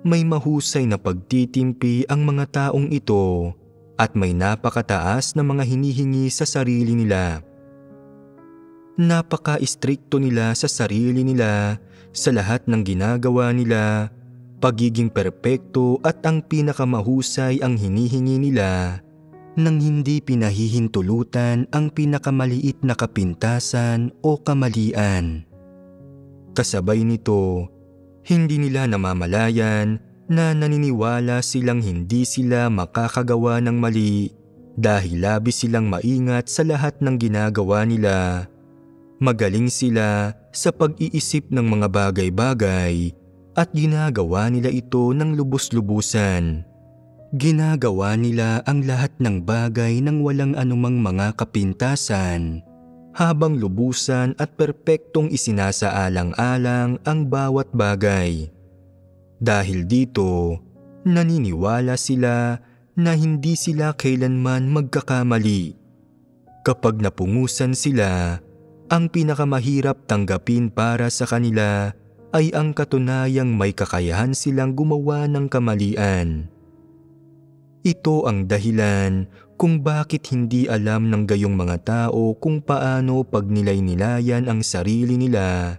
May mahusay na pagtitimpi ang mga taong ito at may napakataas na mga hinihingi sa sarili nila. Napaka-istrikto nila sa sarili nila sa lahat ng ginagawa nila, pagiging perpekto at ang pinakamahusay ang hinihingi nila nang hindi pinahihintulutan ang pinakamaliit na kapintasan o kamalian. Kasabay nito, hindi nila namamalayan na naniniwala silang hindi sila makakagawa ng mali dahil labis silang maingat sa lahat ng ginagawa nila. Magaling sila sa pag-iisip ng mga bagay-bagay at ginagawa nila ito ng lubos-lubusan. Ginagawa nila ang lahat ng bagay ng walang anumang mga kapintasan, habang lubusan at perpektong isinasaalang-alang ang bawat bagay. Dahil dito, naniniwala sila na hindi sila kailanman magkakamali. Kapag napungusan sila, ang pinakamahirap tanggapin para sa kanila ay ang katunayang may kakayahan silang gumawa ng kamalian. Ito ang dahilan kung bakit hindi alam ng gayong mga tao kung paano pagnilay-nilayan ang sarili nila,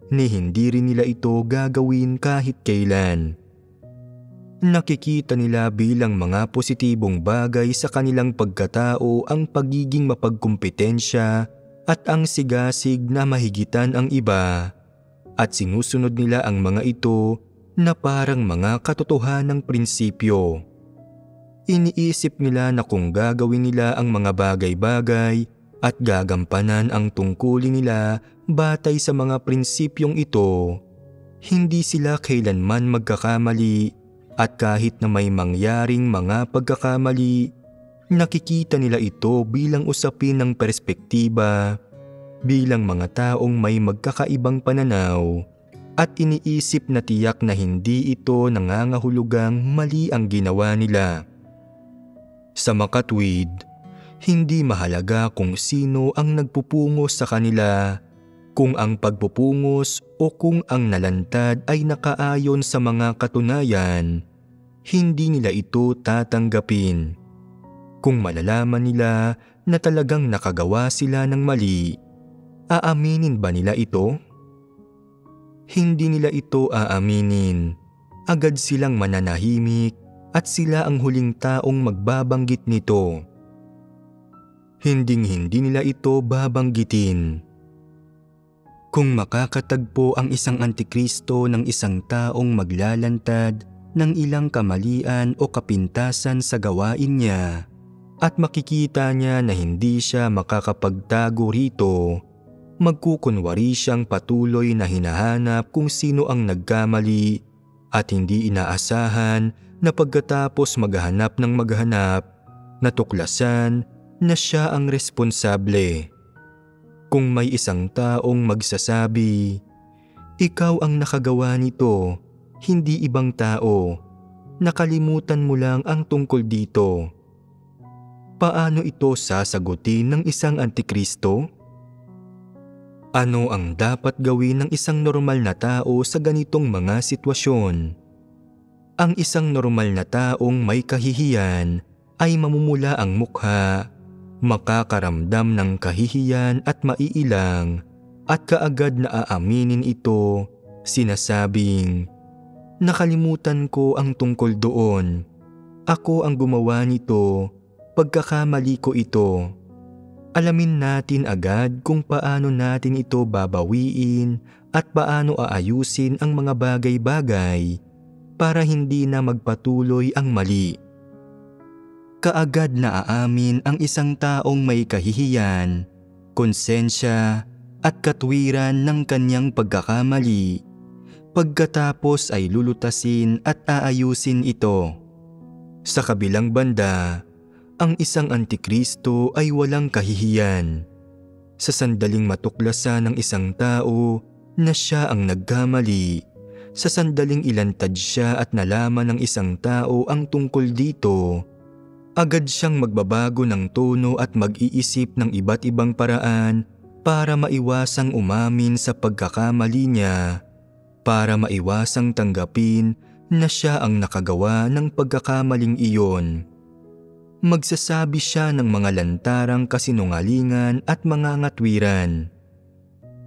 ni hindi rin nila ito gagawin kahit kailan. Nakikita nila bilang mga positibong bagay sa kanilang pagkatao ang pagiging mapagkumpetensya at ang sigasig na mahigitan ang iba, at sinusunod nila ang mga ito na parang mga katotohanang prinsipyo. Iniisip nila na kung gagawin nila ang mga bagay-bagay at gagampanan ang tungkulin nila batay sa mga prinsipyong ito, hindi sila kailanman magkakamali, at kahit na may mangyaring mga pagkakamali, nakikita nila ito bilang usapin ng perspektiba, bilang mga taong may magkakaibang pananaw, at iniisip na tiyak na hindi ito nangangahulugang mali ang ginawa nila. Sa makatwid, hindi mahalaga kung sino ang nagpupungos sa kanila, kung ang pagpupungos o kung ang nalantad ay nakaayon sa mga katunayan, hindi nila ito tatanggapin. Kung malalaman nila na talagang nakagawa sila ng mali, aaminin ba nila ito? Hindi nila ito aaminin. Agad silang mananahimik at sila ang huling taong magbabanggit nito. Hinding-hindi nila ito babanggitin. Kung makakatagpo ang isang Antikristo ng isang taong maglalantad ng ilang kamalian o kapintasan sa gawain niya, at makikita niya na hindi siya makakapagtago rito, magkukunwari siyang patuloy na hinahanap kung sino ang nagkamali at hindi inaasahan na pagkatapos maghanap ng maghanap, natuklasan na siya ang responsable. Kung may isang taong magsasabi, "Ikaw ang nakagawa nito, hindi ibang tao. Nakalimutan mo lang ang tungkol dito." Paano ito sasagutin ng isang Antikristo? Ano ang dapat gawin ng isang normal na tao sa ganitong mga sitwasyon? Ang isang normal na taong may kahihiyan ay mamumula ang mukha, makakaramdam ng kahihiyan at maiilang, at kaagad na aaminin ito, sinasabing, "Nakalimutan ko ang tungkol doon. Ako ang gumawa nito, pagkakamali ko ito." Alamin natin agad kung paano natin ito babawiin at paano aayusin ang mga bagay-bagay para hindi na magpatuloy ang mali. Kaagad na aamin ang isang taong may kahihiyan, konsensya at katwiran ng kanyang pagkakamali. Pagkatapos ay lulutasin at aayusin ito. Sa kabilang banda, ang isang antikristo ay walang kahihiyan. Sa sandaling matuklasan ng isang tao na siya ang nagkamali, sa sandaling ilantad siya at nalaman ng isang tao ang tungkol dito, agad siyang magbabago ng tono at mag-iisip ng iba't ibang paraan para maiwasang umamin sa pagkakamali niya, para maiwasang tanggapin na siya ang nakagawa ng pagkakamaling iyon. Magsasabi siya ng mga lantarang kasinungalingan at mga ngatwiran.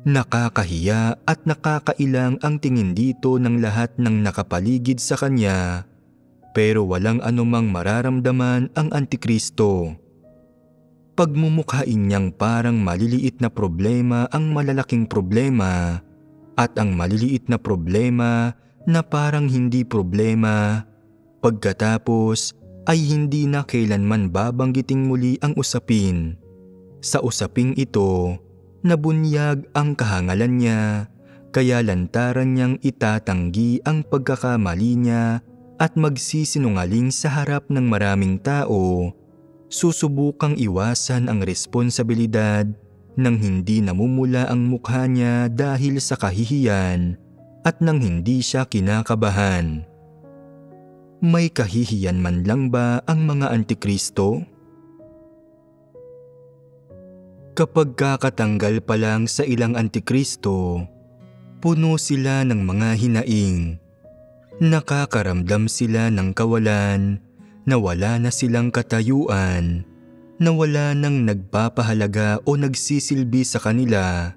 Nakakahiya at nakakailang ang tingin dito ng lahat ng nakapaligid sa kanya, pero walang anumang mararamdaman ang Antikristo. Pagmumukhain niyang parang maliliit na problema ang malalaking problema, at ang maliliit na problema na parang hindi problema, pagkatapos ay hindi na kailanman babanggiting muli ang usapin. Sa usaping ito, nabunyag ang kahangalan niya, kaya lantaran niyang itatanggi ang pagkakamali niya at magsisinungaling sa harap ng maraming tao. Susubukang iwasan ang responsibilidad nang hindi namumula ang mukha niya dahil sa kahihiyan at nang hindi siya kinakabahan. May kahihiyan man lang ba ang mga antikristo? Kapag kakatanggal pa lang sa ilang antikristo, puno sila ng mga hinaing. Nakakaramdam sila ng kawalan, na wala na silang katayuan, na wala nang nagpapahalaga o nagsisilbi sa kanila,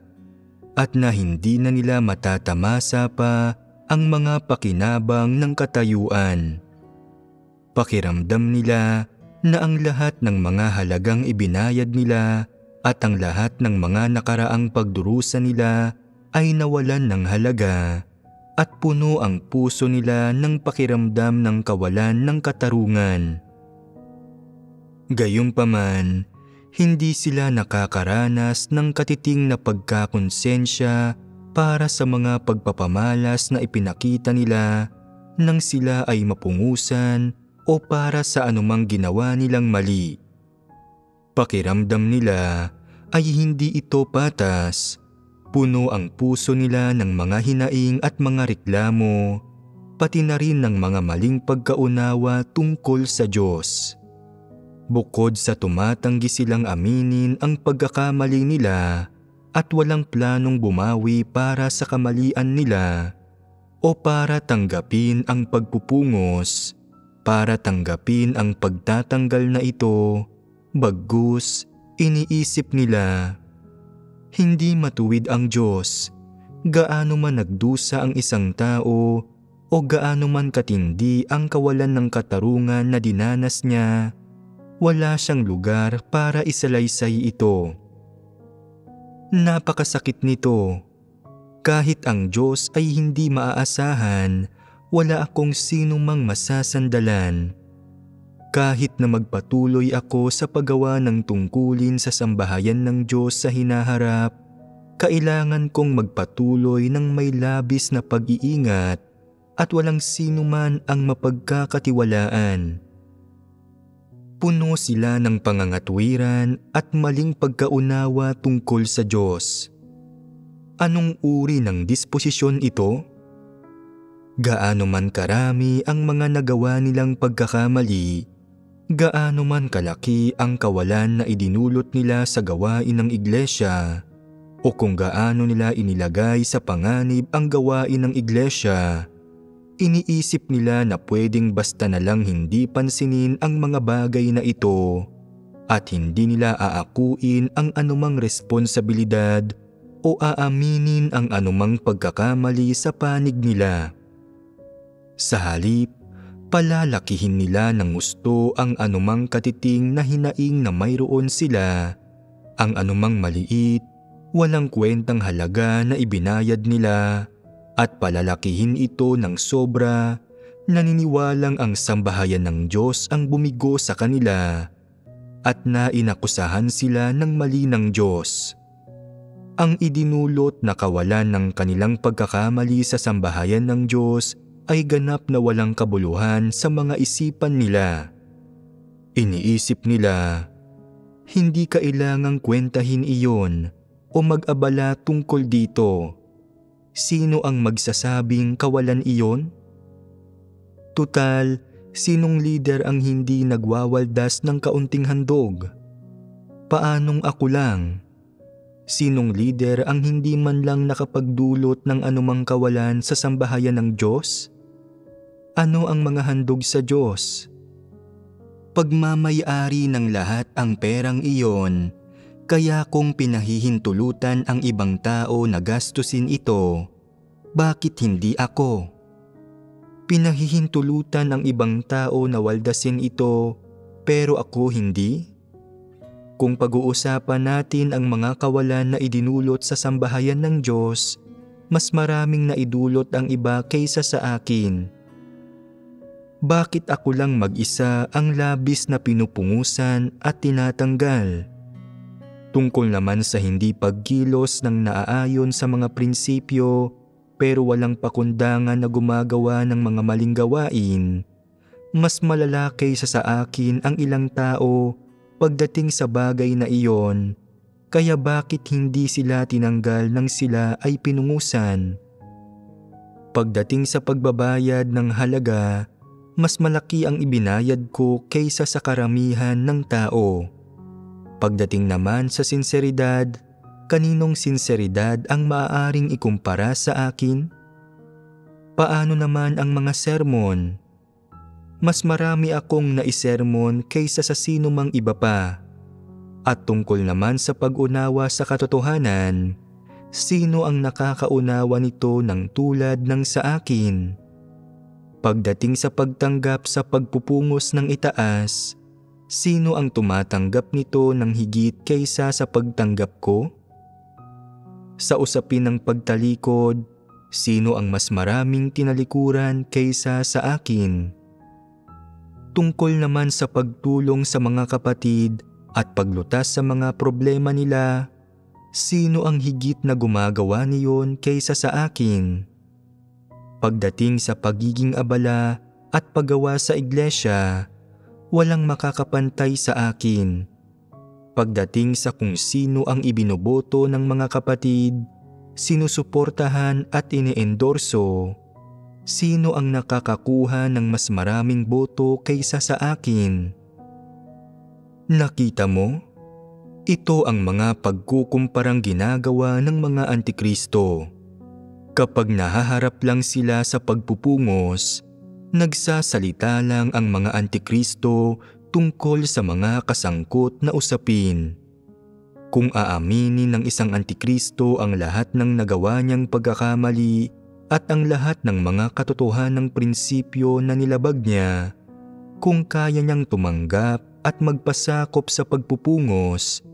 at na hindi na nila matatamasa pa ang mga pakinabang ng katayuan. Pakiramdam nila na ang lahat ng mga halagang ibinayad nila at ang lahat ng mga nakaraang pagdurusa nila ay nawalan ng halaga, at puno ang puso nila ng pakiramdam ng kawalan ng katarungan. Gayunpaman, hindi sila nakakaranas ng katiting na pagkakonsensya para sa mga pagpapamalas na ipinakita nila nang sila ay mapungusan o para sa anumang ginawa nilang mali. Pakiramdam nila ay hindi ito patas. Puno ang puso nila ng mga hinaing at mga reklamo, pati na rin ng mga maling pagkaunawa tungkol sa Diyos. Bukod sa tumatanggi silang aminin ang pagkakamali nila at walang planong bumawi para sa kamalian nila o para tanggapin ang pagpupungos, para tanggapin ang pagtatanggal na ito, bagkus iniisip nila, hindi matuwid ang Diyos, gaano man nagdusa ang isang tao o gaano man katindi ang kawalan ng katarungan na dinanas niya, wala siyang lugar para isalaysay ito. Napakasakit nito. Kahit ang Diyos ay hindi maaasahan, wala akong sino mang masasandalan. Kahit na magpatuloy ako sa paggawa ng tungkulin sa sambahayan ng Diyos sa hinaharap, kailangan kong magpatuloy ng may labis na pag-iingat at walang sino man ang mapagkakatiwalaan. Puno sila ng pangangatwiran at maling pagkaunawa tungkol sa Diyos. Anong uri ng disposisyon ito? Gaano man karami ang mga nagawa nilang pagkakamali, gaano man kalaki ang kawalan na idinulot nila sa gawain ng iglesia, o kung gaano nila inilagay sa panganib ang gawain ng iglesia. Iniisip nila na pwedeng basta na lang hindi pansinin ang mga bagay na ito at hindi nila aakuin ang anumang responsibilidad o aaminin ang anumang pagkakamali sa panig nila. Sa halip, palalakihin nila ng gusto ang anumang katiting na hinaing na mayroon sila, ang anumang maliit, walang kwentang halaga na ibinayad nila, at palalakihin ito ng sobra, naniniwalang ang sambahayan ng Diyos ang bumigo sa kanila at nainakusahan sila ng mali ng Diyos. Ang idinulot na kawalan ng kanilang pagkakamali sa sambahayan ng Diyos ay ganap na walang kabuluhan sa mga isipan nila. Iniisip nila, hindi kailangang kwentahin iyon o mag-abala tungkol dito. Sino ang magsasabing kawalan iyon? Tutal, sinong leader ang hindi nagwawaldas ng kaunting handog? Paanong ako lang? Sinong leader ang hindi man lang nakapagdulot ng anumang kawalan sa sambahayan ng Diyos? Ano ang mga handog sa Diyos? Pagmamay-ari ng lahat ang perang iyon, kaya kung pinahihintulutan ang ibang tao na gastusin ito, bakit hindi ako? Pinahihintulutan ang ibang tao na waldasin ito, pero ako hindi? Kung pag-uusapan natin ang mga kawalan na idinulot sa sambahayan ng Diyos, mas maraming naidulot ang iba kaysa sa akin. Bakit ako lang mag-isa ang labis na pinupungusan at tinatanggal? Tungkol naman sa hindi pagkilos ng naaayon sa mga prinsipyo pero walang pakundangan na gumagawa ng mga maling gawain, mas malala kaysa sa akin ang ilang tao pagdating sa bagay na iyon, kaya bakit hindi sila tinanggal nang sila ay pinungusan? Pagdating sa pagbabayad ng halaga, mas malaki ang ibinayad ko kaysa sa karamihan ng tao. Pagdating naman sa sinseridad, kaninong sinseridad ang maaaring ikumpara sa akin? Paano naman ang mga sermon? Mas marami akong naisermon kaysa sa sino mang iba pa. At tungkol naman sa pag-unawa sa katotohanan, sino ang nakakaunawa nito ng tulad ng sa akin? Pagdating sa pagtanggap sa pagpupungos ng itaas, sino ang tumatanggap nito ng higit kaysa sa pagtanggap ko? Sa usapin ng pagtalikod, sino ang mas maraming tinalikuran kaysa sa akin? Tungkol naman sa pagtulong sa mga kapatid at paglutas sa mga problema nila, sino ang higit na gumagawa niyon kaysa sa akin? Pagdating sa pagiging abala at paggawa sa iglesia, walang makakapantay sa akin. Pagdating sa kung sino ang ibinuboto ng mga kapatid, sinusuportahan at iniendorso, sino ang nakakakuha ng mas maraming boto kaysa sa akin? Nakita mo? Ito ang mga pagkukumparang ginagawa ng mga antikristo. Kapag nahaharap lang sila sa pagpupungos, nagsasalita lang ang mga antikristo tungkol sa mga kasangkot na usapin. Kung aaminin ng isang antikristo ang lahat ng nagawa niyang pagkakamali at ang lahat ng mga katotohanang prinsipyo na nilabag niya, kung kaya niyang tumanggap at magpasakop sa pagpupungos,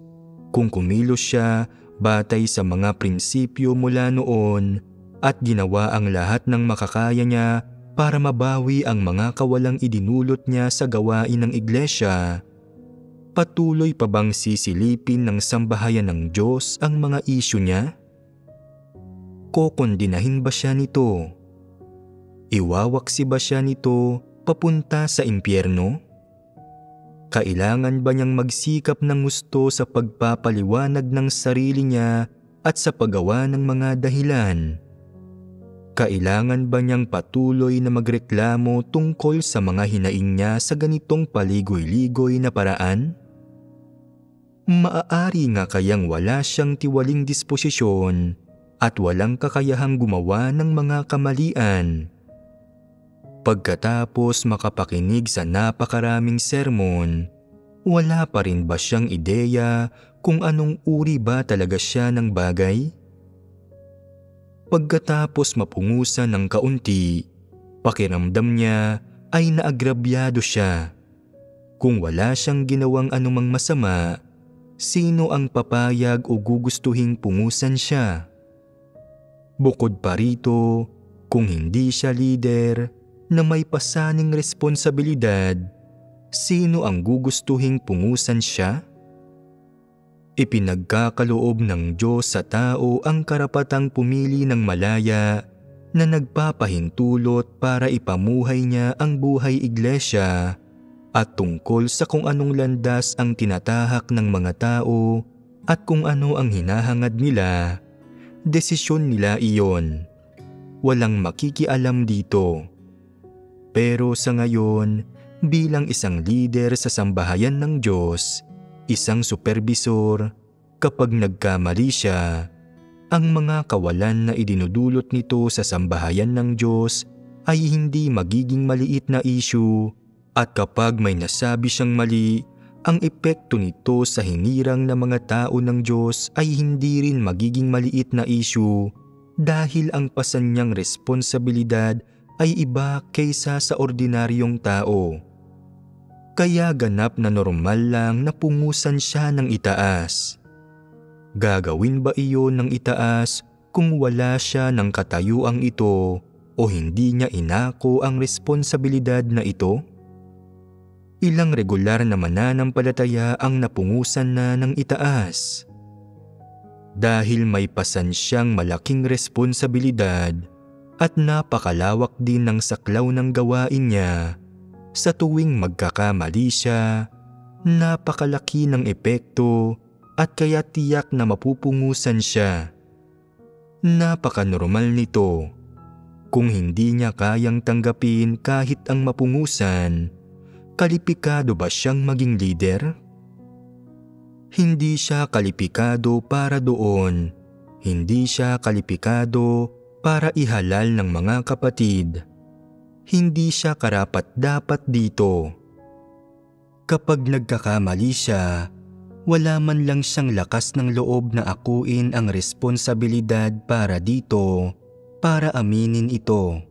kung kumilos siya batay sa mga prinsipyo mula noon at ginawa ang lahat ng makakaya niya para mabawi ang mga kawalang idinulot niya sa gawain ng iglesia, patuloy pa bang sisilipin ng sambahayan ng Diyos ang mga isyu niya? Kokondinahin ba siya nito? Iwawaksi ba siya nito papunta sa impyerno? Kailangan ba niyang magsikap ng gusto sa pagpapaliwanag ng sarili niya at sa paggawa ng mga dahilan? Kailangan ba niyang patuloy na magreklamo tungkol sa mga hinaing niya sa ganitong paligoy-ligoy na paraan? Maaari nga kayang wala siyang tiwaling disposisyon at walang kakayahang gumawa ng mga kamalian. Pagkatapos makapakinig sa napakaraming sermon, wala pa rin ba siyang ideya kung anong uri ba talaga siya ng bagay? Pagkatapos mapungusan ng kaunti, pakiramdam niya ay naagrabyado siya. Kung wala siyang ginawang anumang masama, sino ang papayag o gugustuhing pungusan siya? Bukod pa rito, kung hindi siya leader na may pasaning responsibilidad, sino ang gugustuhing pungusan siya? Ipinagkakaloob ng Diyos sa tao ang karapatang pumili ng malaya na nagpapahintulot para ipamuhay niya ang buhay iglesia at tungkol sa kung anong landas ang tinatahak ng mga tao at kung ano ang hinahangad nila, desisyon nila iyon. Walang makikialam dito. Pero sa ngayon, bilang isang leader sa sambahayan ng Diyos, isang supervisor, kapag nagkamali siya, ang mga kawalan na idinudulot nito sa sambahayan ng Diyos ay hindi magiging maliit na issue. At kapag may nasabi siyang mali, ang epekto nito sa hinirang ng mga tao ng Diyos ay hindi rin magiging maliit na issue dahil ang pasan niyang responsibilidad ay iba kaysa sa ordinaryong tao. Kaya ganap na normal lang na pungusan siya ng itaas. Gagawin ba iyon ng itaas kung wala siya ng katayuang ito o hindi niya inako ang responsibilidad na ito? Ilang regular na mananampalataya ang napungusan na ng itaas. Dahil may pasan siyang malaking responsibilidad at napakalawak din ng saklaw ng gawain niya, sa tuwing magkakamali siya, napakalaki ng epekto at kaya tiyak na mapupungusan siya. Napakanormal nito. Kung hindi niya kayang tanggapin kahit ang mapungusan, kalipikado ba siyang maging leader? Hindi siya kalipikado para doon. Hindi siya kalipikado para ihalal ng mga kapatid. Hindi siya karapat-dapat dito. Kapag nagkakamali siya, wala man lang siyang lakas ng loob na akuin ang responsibilidad para dito, para aminin ito.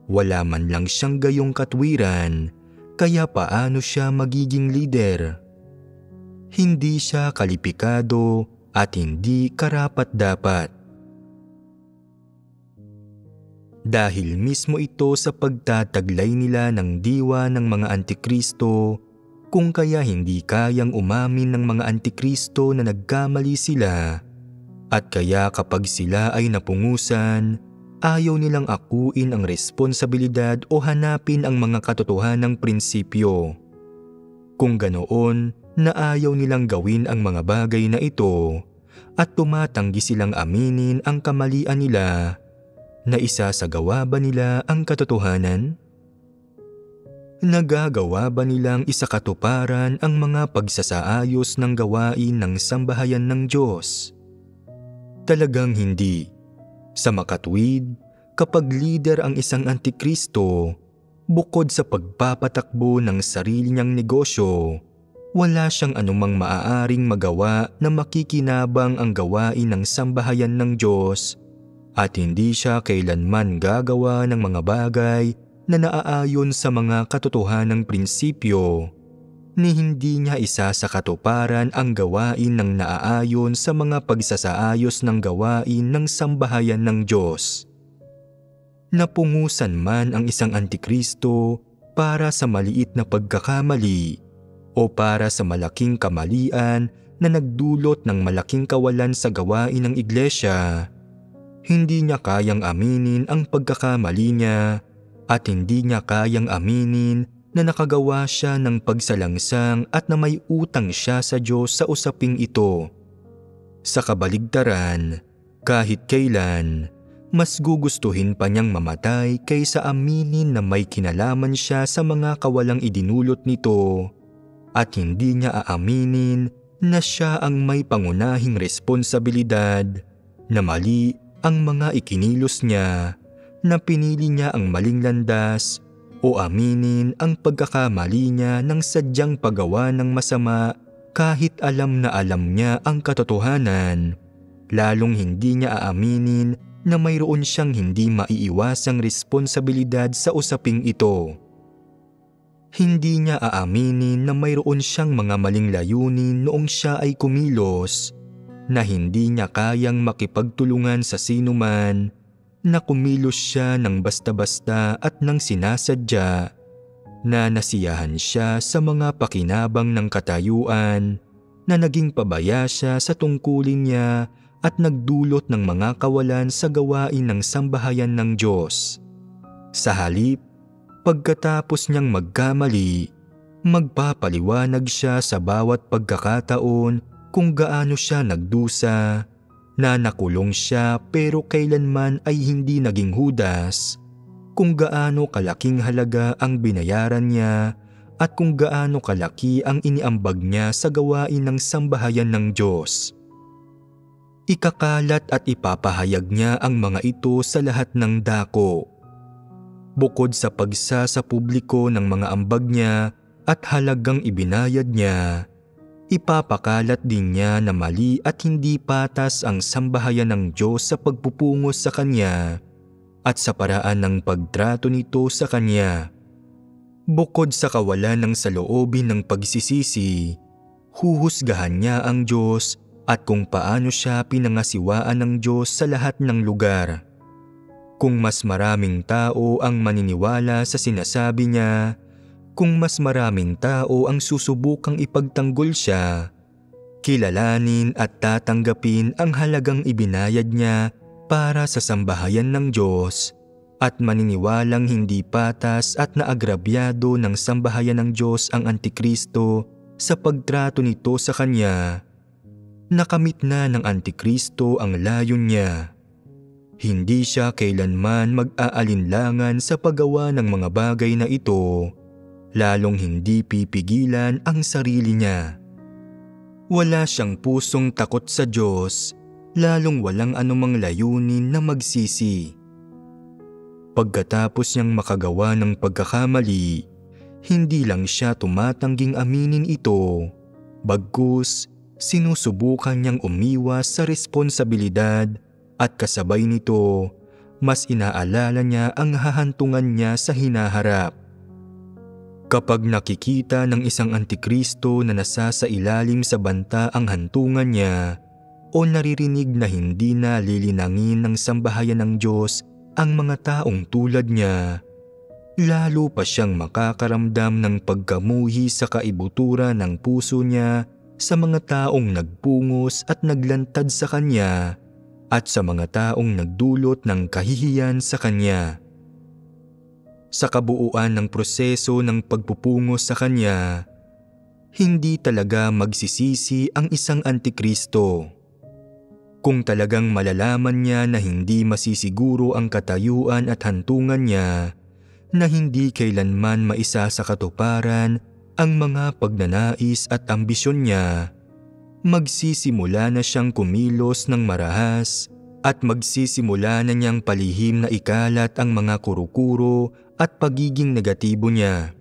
Wala man lang siyang gayong katwiran, kaya paano siya magiging leader? Hindi siya kalipikado at hindi karapat-dapat. Dahil mismo ito sa pagtataglay nila ng diwa ng mga antikristo, kung kaya hindi kayang umamin ng mga antikristo na nagkamali sila, at kaya kapag sila ay napungusan, ayaw nilang akuin ang responsibilidad o hanapin ang mga katotohanang prinsipyo. Kung ganoon na ayaw nilang gawin ang mga bagay na ito at tumatanggi silang aminin ang kamalian nila, na isasagawa ba nila ang katotohanan? Nagagawa ba nilang isakatuparan ang mga pagsasaayos ng gawain ng sambahayan ng Diyos? Talagang hindi. Sa makatwid, kapag leader ang isang antikristo, bukod sa pagpapatakbo ng sarili niyang negosyo, wala siyang anumang maaaring magawa na makikinabang ang gawain ng sambahayan ng Diyos at hindi siya kailanman gagawa ng mga bagay na naaayon sa mga katotohanang prinsipyo ni hindi niya isasakatuparan ang gawain ng naaayon sa mga pagsasaayos ng gawain ng sambahayan ng Diyos. Napungusan man ang isang antikristo para sa maliit na pagkakamali o para sa malaking kamalian na nagdulot ng malaking kawalan sa gawain ng iglesia, hindi niya kayang aminin ang pagkakamali niya at hindi niya kayang aminin na nakagawa siya ng pagsalangsang at na may utang siya sa Diyos sa usaping ito. Sa kabaligtaran, kahit kailan, mas gugustuhin pa niyang mamatay kaysa aminin na may kinalaman siya sa mga kawalang idinulot nito at hindi niya aaminin na siya ang may pangunahing responsibilidad, na mali ang mga ikinilos niya, na pinili niya ang maling landas o aminin ang pagkakamali niya ng sadyang paggawa ng masama kahit alam na alam niya ang katotohanan, lalong hindi niya aaminin na mayroon siyang hindi maiiwasang responsibilidad sa usaping ito. Hindi niya aaminin na mayroon siyang mga maling layunin noong siya ay kumilos, na hindi niya kayang makipagtulungan sa sinuman, na kumilos siya ng basta-basta at ng sinasadya, na nasiyahan siya sa mga pakinabang ng katayuan, na naging pabaya siya sa tungkulin niya at nagdulot ng mga kawalan sa gawain ng sambahayan ng Diyos. Sa halip, pagkatapos niyang magkamali, magpapaliwanag siya sa bawat pagkakataon kung gaano siya nagdusa, na nakulong siya pero kailanman ay hindi naging Judas, kung gaano kalaking halaga ang binayaran niya at kung gaano kalaki ang iniambag niya sa gawain ng sambahayan ng Diyos. Ikakalat at ipapahayag niya ang mga ito sa lahat ng dako. Bukod sa sa publiko ng mga ambag niya at halagang ibinayad niya, ipapakalat din niya na mali at hindi patas ang sambahayan ng Diyos sa pagpupungos sa kanya at sa paraan ng pagtrato nito sa kanya. Bukod sa kawalan ng saloobin ng pagsisisi, huhusgahan niya ang Diyos at kung paano siya pinangasiwaan ng Diyos sa lahat ng lugar. Kung mas maraming tao ang maniniwala sa sinasabi niya, kung mas maraming tao ang susubukang ipagtanggol siya, kilalanin at tatanggapin ang halagang ibinayad niya para sa sambahayan ng Diyos at maniniwalang hindi patas at naagrabyado ng sambahayan ng Diyos ang Antikristo sa pagtrato nito sa kanya, nakamit na ng Antikristo ang layon niya. Hindi siya kailanman mag-aalinlangan sa paggawa ng mga bagay na ito, lalong hindi pipigilan ang sarili niya. Wala siyang pusong takot sa Diyos, lalong walang anumang layunin na magsisi. Pagkatapos niyang makagawa ng pagkakamali, hindi lang siya tumatangging aminin ito, bagkus sinusubukan niyang umiwas sa responsibilidad at kasabay nito, mas inaalala niya ang hahantungan niya sa hinaharap. Kapag nakikita ng isang Antikristo na nasasailalim sa banta ang hantungan niya o naririnig na hindi na lilinangin ng sambahayan ng Diyos ang mga taong tulad niya, lalo pa siyang makakaramdam ng pagkamuhi sa kaibuturan ng puso niya sa mga taong nagpungos at naglantad sa kanya at sa mga taong nagdulot ng kahihiyan sa kanya. Sa kabuuan ng proseso ng pagpupungos sa kanya, hindi talaga magsisisi ang isang Antikristo. Kung talagang malalaman niya na hindi masisiguro ang katayuan at hantungan niya, na hindi kailanman maisa sa katuparan ang mga pagnanais at ambisyon niya, magsisimula na siyang kumilos ng marahas at magsisimula na niyang palihim na ikalat ang mga kuro-kuro at pagiging negatibo niya.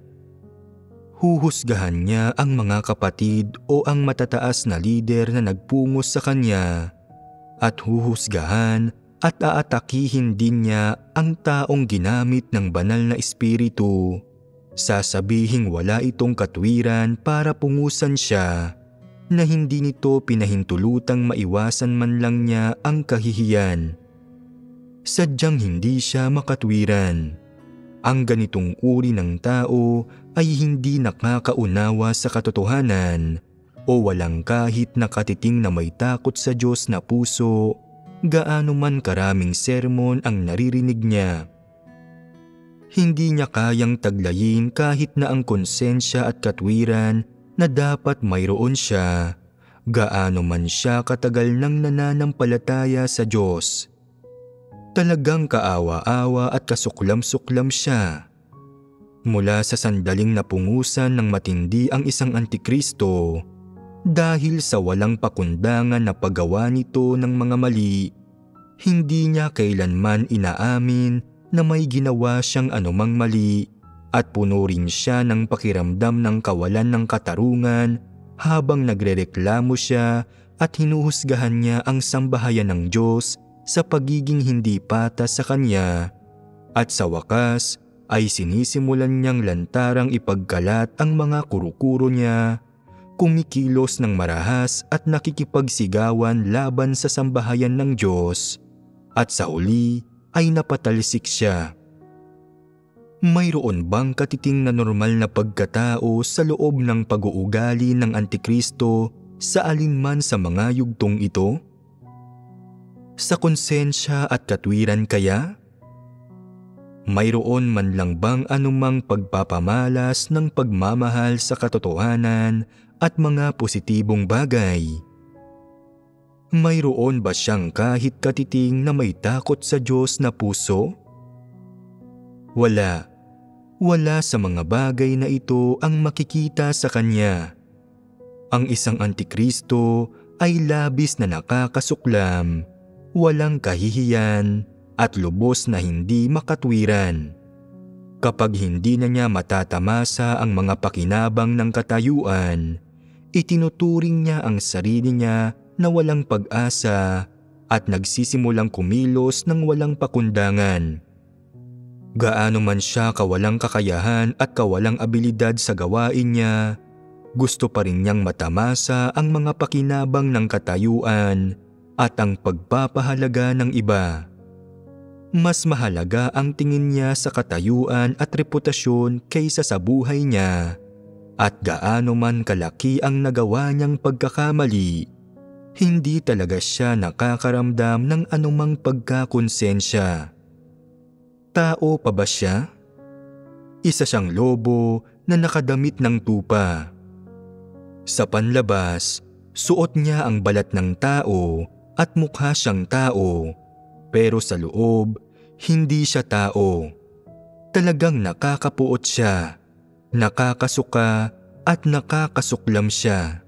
Huhusgahan niya ang mga kapatid o ang matataas na lider na nagpungos sa kanya at huhusgahan at aatakihin din niya ang taong ginamit ng banal na espiritu, sasabihing wala itong katwiran para pungusan siya, na hindi nito pinahintulutang maiwasan man lang niya ang kahihiyan. Sadyang hindi siya makatwiran. Ang ganitong uri ng tao ay hindi nakakaunawa sa katotohanan o walang kahit nakatiting na may takot sa Diyos na puso, gaano man karaming sermon ang naririnig niya. Hindi niya kayang taglayin kahit na ang konsensya at katwiran na dapat mayroon siya, gaano man siya katagal nang nananampalataya sa Diyos. Talagang kaawa-awa at kasuklam-suklam siya. Mula sa sandaling napungusan ng matindi ang isang Antikristo, Dahil sa walang pakundangan na paggawa nito ng mga mali, hindi niya kailanman inaamin na may ginawa siyang anumang mali at puno rin siya ng pakiramdam ng kawalan ng katarungan habang nagrereklamo siya at hinuhusgahan niya ang sambahayan ng Diyos sa pagiging hindi patas sa kanya. At sa wakas ay sinisimulan niyang lantarang ipagkalat ang mga kurukuro niya, kumikilos ng marahas at nakikipagsigawan laban sa sambahayan ng Diyos. At sa huli ay napatalsik siya. Mayroon bang katiting na normal na pagkatao sa loob ng pag-uugali ng Antikristo sa alinman sa mga yugtong ito? Sa konsensya at katwiran kaya? Mayroon man lang bang anumang pagpapamalas ng pagmamahal sa katotohanan at mga positibong bagay? Mayroon ba siyang kahit katiting na may takot sa Diyos na puso? Wala. Wala sa mga bagay na ito ang makikita sa kanya. Ang isang Antikristo ay labis na nakakasuklam, walang kahihiyan at lubos na hindi makatwiran. Kapag hindi na niya matatamasa ang mga pakinabang ng katayuan, itinuturing niya ang sarili niya na walang pag-asa at nagsisimulang kumilos ng walang pakundangan. Gaano man siya kawalang kakayahan at kawalang abilidad sa gawain niya, gusto pa rin niyang matamasa ang mga pakinabang ng katayuan at ang pagpapahalaga ng iba. Mas mahalaga ang tingin niya sa katayuan at reputasyon kaysa sa buhay niya, at gaano man kalaki ang nagawa niyang pagkakamali, hindi talaga siya nakakaramdam ng anumang pagkakonsensya. Tao pa ba siya? Isa siyang lobo na nakadamit ng tupa. Sa panlabas, suot niya ang balat ng tao at mukha siyang tao, pero sa loob, hindi siya tao. Talagang nakakapuot siya, nakakasuka at nakakasuklam siya.